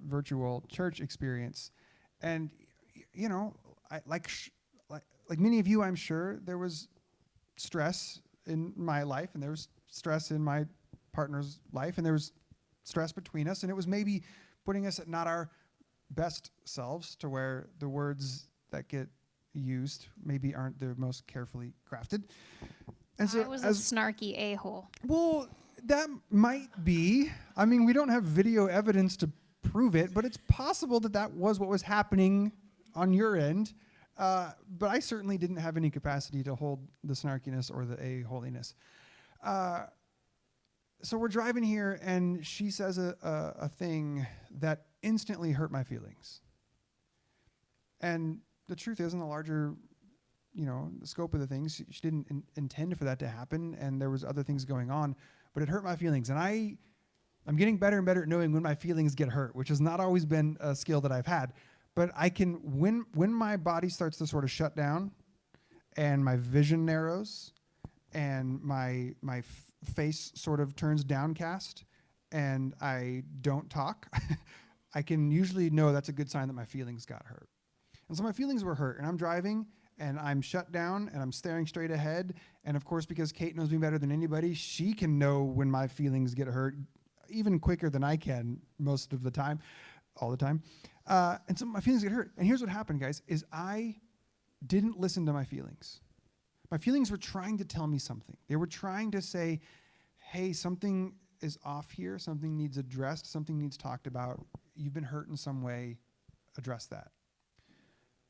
virtual church experience. And, you know, like many of you, I'm sure there was stress in my life, and there was stress in my partner's life, and there was stress between us, and it was maybe putting us at not our best selves, to where the words that get used maybe aren't the most carefully crafted. And so I was a snarky a-hole. Well, that might be. I mean, we don't have video evidence to prove it, but it's possible that was what was happening on your end, but I certainly didn't have any capacity to hold the snarkiness or the a-holiness. So we're driving here, and she says a thing that instantly hurt my feelings. And the truth is, in the larger, the scope of the things, she didn't intend for that to happen, and there was other things going on, but it hurt my feelings. And I'm getting better and better at knowing when my feelings get hurt, which has not always been a skill that I've had. But I can, when my body starts to sort of shut down and my vision narrows and my face sort of turns downcast and I don't talk, I can usually know that's a good sign that my feelings got hurt. And so my feelings were hurt, and I'm driving and I'm shut down and I'm staring straight ahead. And of course, because Kate knows me better than anybody, she can know when my feelings get hurt even quicker than I can most of the time, all the time. And so my feelings get hurt. And here's what happened, guys, is I didn't listen to my feelings. My feelings were trying to tell me something. They were trying to say, hey, something is off here. Something needs addressed. Something needs talked about. You've been hurt in some way. Address that.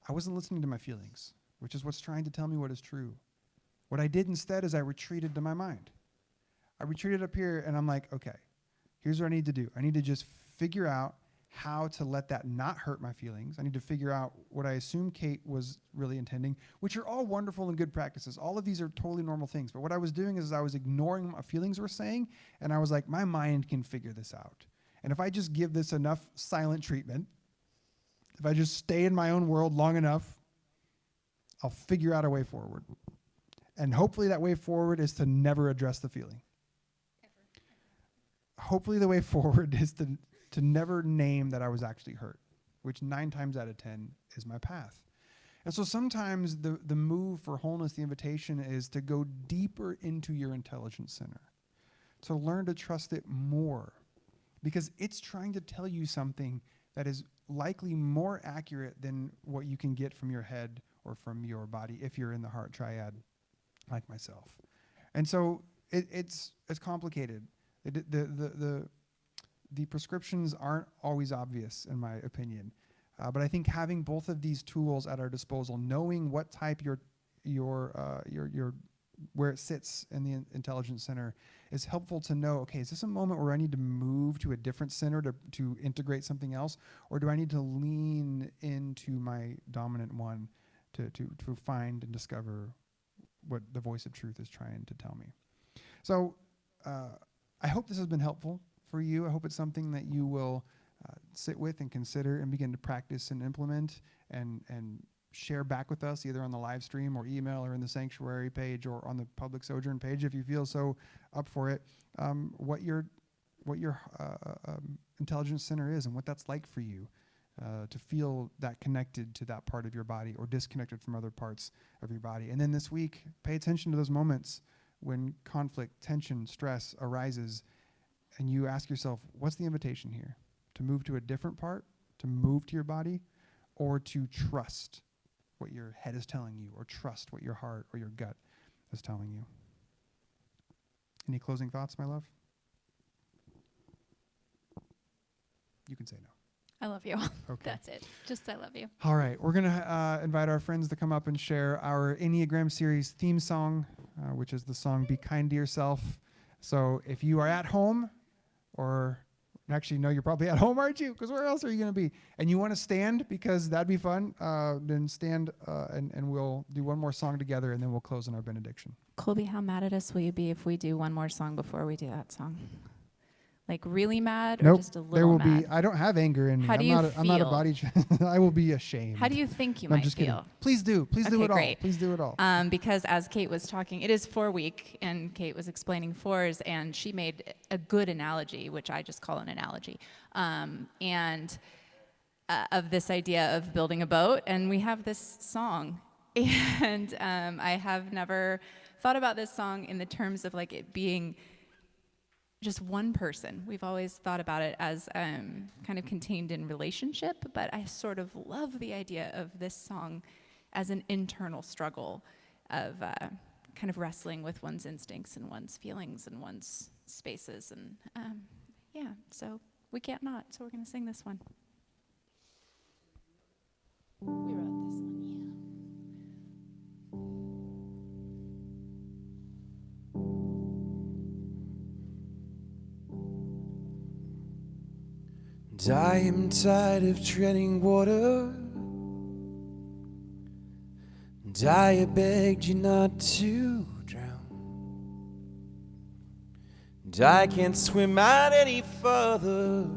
I wasn't listening to my feelings, which is what's trying to tell me what is true. What I did instead is I retreated to my mind. I retreated up here, and I'm like, okay, here's what I need to do. I need to just figure out how to let that not hurt my feelings. I need to figure out what I assume Kate was really intending, which are all wonderful and good practices. All of these are totally normal things. But what I was doing is I was ignoring what my feelings were saying, and I was like, my mind can figure this out. And if I just give this enough silent treatment, if I just stay in my own world long enough, I'll figure out a way forward. And hopefully that way forward is to never address the feeling. Hopefully the way forward is to never name that I was actually hurt, which 9 times out of 10 is my path. And so sometimes the move for wholeness, the invitation, is to go deeper into your intelligence center, to learn to trust it more, because it's trying to tell you something that is likely more accurate than what you can get from your head or from your body if you're in the heart triad like myself. And so it's complicated. The prescriptions aren't always obvious, in my opinion. But I think having both of these tools at our disposal, knowing what type where it sits in the intelligence center, is helpful to know, okay, is this a moment where I need to move to a different center to integrate something else? Or do I need to lean into my dominant one to find and discover what the voice of truth is trying to tell me? So I hope this has been helpful for you. I hope it's something that you will sit with and consider and begin to practice and implement and share back with us either on the live stream or email or in the sanctuary page or on the public Sojourn page if you feel so up for it, what your intelligence center is and what that's like for you, to feel that connected to that part of your body or disconnected from other parts of your body. And then this week, pay attention to those moments when conflict, tension, stress arises, and you ask yourself, what's the invitation here? To move to a different part, to move to your body, or to trust what your head is telling you, or trust what your heart or your gut is telling you. Any closing thoughts, my love? You can say no. I love you. Okay. That's it. Just I love you. All right. We're going to invite our friends to come up and share our Enneagram series theme song, which is the song Be Kind to Yourself. So if you are at home, or actually, no, you're probably at home, aren't you? Because where else are you going to be? And you want to stand because that'd be fun, then stand and we'll do one more song together and then we'll close in our benediction. Colby, how mad at us will you be if we do one more song before we do that song? Like really mad or Nope, just a little there will mad? be. I don't have anger in me. How do you I'm not a feel? body. I will be ashamed. How do you think you No, I'm might just feel? kidding. Please do. Please do Okay, it all. great. Please do it all. Because as Kate was talking, it is 4 week, and Kate was explaining fours, and she made a good analogy, which I just call an analogy, of this idea of building a boat, and we have this song, and I have never thought about this song in the terms of like it being just one person. We've always thought about it as kind of contained in relationship, but I sort of love the idea of this song as an internal struggle of kind of wrestling with one's instincts and one's feelings and one's spaces. And yeah, so we can't not, so we're going to sing this one. We wrote this one, And I am tired of treading water, and I begged you not to drown, and I can't swim out any further,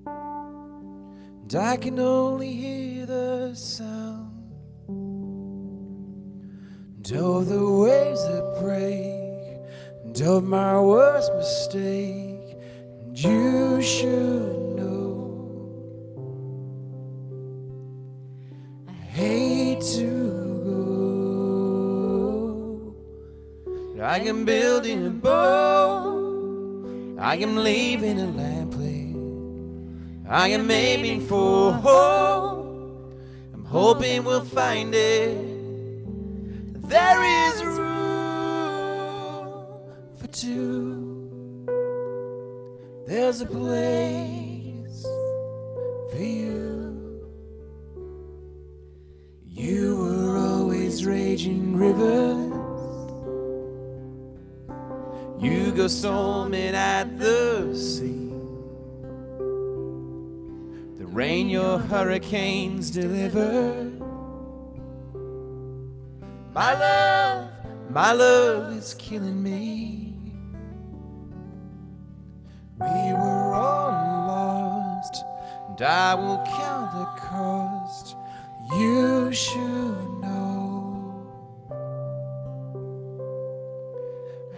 and I can only hear the sound, and of the waves that break, and of my worst mistake, and you should hate to go. I am building a boat, I am leaving a lamplight, I am aiming for home, I'm hoping we'll find it. There is room for two, there's a place for you. You were always raging rivers, you go storming at the sea. The rain your hurricanes deliver. My love is killing me. We were all lost, and I will count the cost. You should know,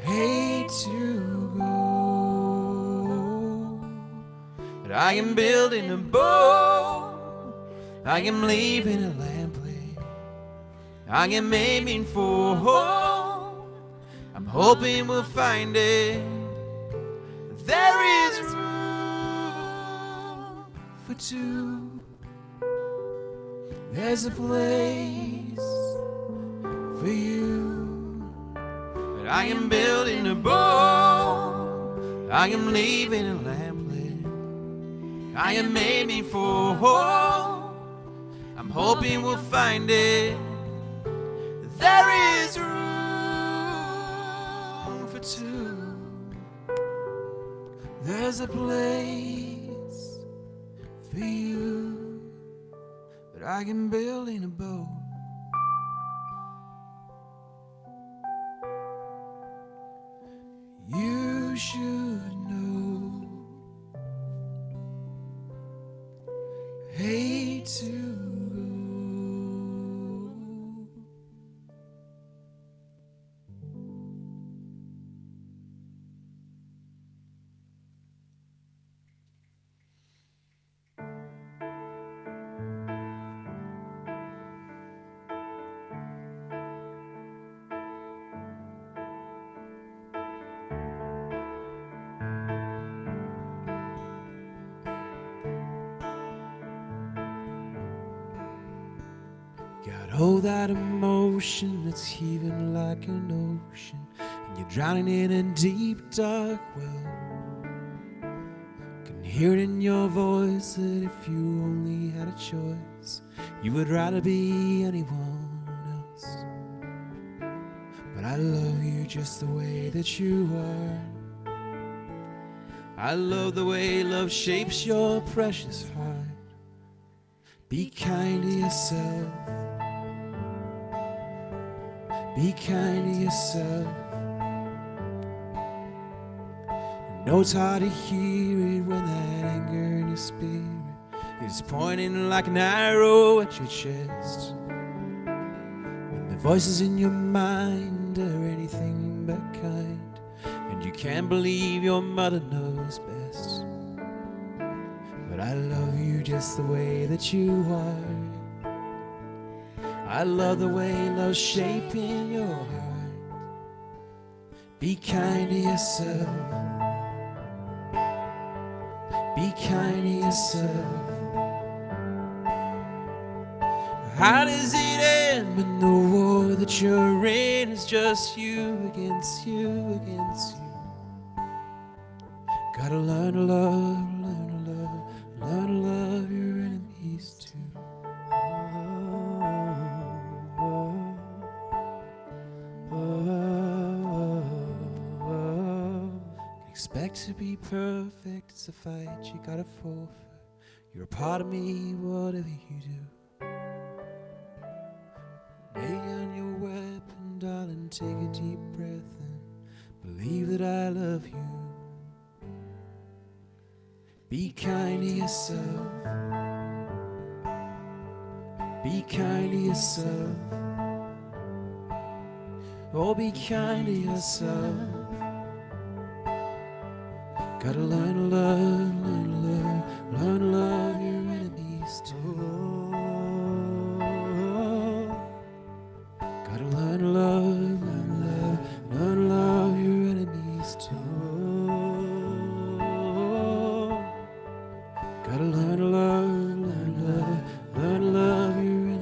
hate to go, but I am building a boat, I am leaving a lamplight, I am aiming for home, I'm hoping we'll find it. There is room for two, there's a place for you. But I am building a boat, I am leaving a lamplit, I am aiming for home, I'm hoping we'll find it. There is room for two, there's a place for you. But I am building a boat, you should know, hate to go. Oh, that emotion that's heaving like an ocean, and you're drowning in a deep, dark well. Can hear it in your voice that if you only had a choice, you would rather be anyone else. But I love you just the way that you are. I love the way love shapes your precious heart. Be kind to yourself. Be kind to yourself. I know it's hard to hear it when that anger in your spirit is pointing like an arrow at your chest. When the voices in your mind are anything but kind, and you can't believe your mother knows best. But I love you just the way that you are. I love the way love's shaping your heart. Be kind to yourself. Be kind to yourself. How does it end when the war that you're in is just you against you against you? Gotta learn to love, learn to love, learn to love your enemies too. Expect to be perfect, it's a fight you gotta forfeit. You're a part of me, whatever you do. Lay down your weapon, darling, take a deep breath and believe that I love you. Be kind to yourself. Be kind to yourself. Oh, be kind to yourself. Gotta learn to love, learn to love, learn to love your enemies too. Gotta learn to love, learn to love, learn to love your enemies too. Gotta learn to love, learn to love, learn to love your enemies.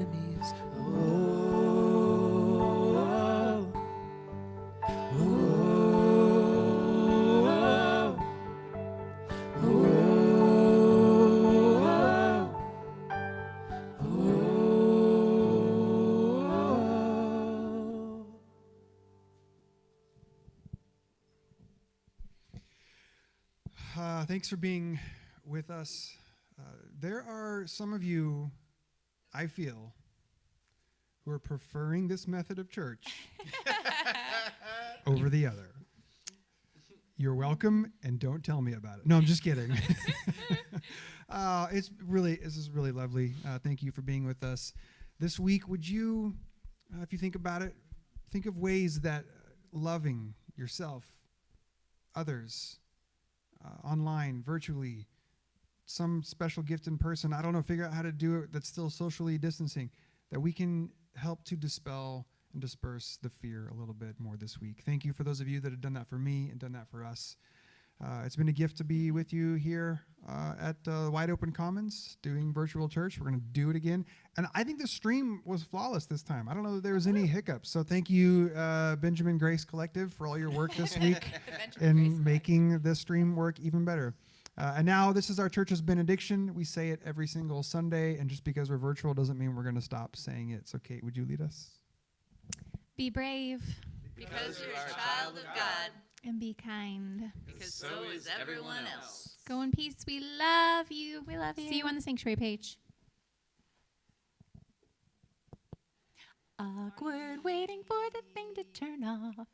Thanks for being with us. There are some of you, I feel, who are preferring this method of church over the other. You're welcome, and don't tell me about it. No, I'm just kidding. This is really lovely. Thank you for being with us this week. Would you, if you think about it, think of ways that loving yourself, others, online, virtually, some special gift in person, I don't know, figure out how to do it that's still socially distancing, that we can help to dispel and disperse the fear a little bit more this week. Thank you for those of you that have done that for me and done that for us. It's been a gift to be with you here at Wide Open Commons doing virtual church. We're going to do it again. And I think the stream was flawless this time. I don't know that there was any hiccups. So thank you, Benjamin Grace Collective, for all your work this week in making the stream work even better. And now this is our church's benediction. We say it every single Sunday. And just because we're virtual doesn't mean we're going to stop saying it. So Kate, would you lead us? Be brave. Because you're a child of God. And be kind. Because so is everyone else. Go in peace. We love you. We love you. See you on the sanctuary page. Awkward waiting for the thing to turn off.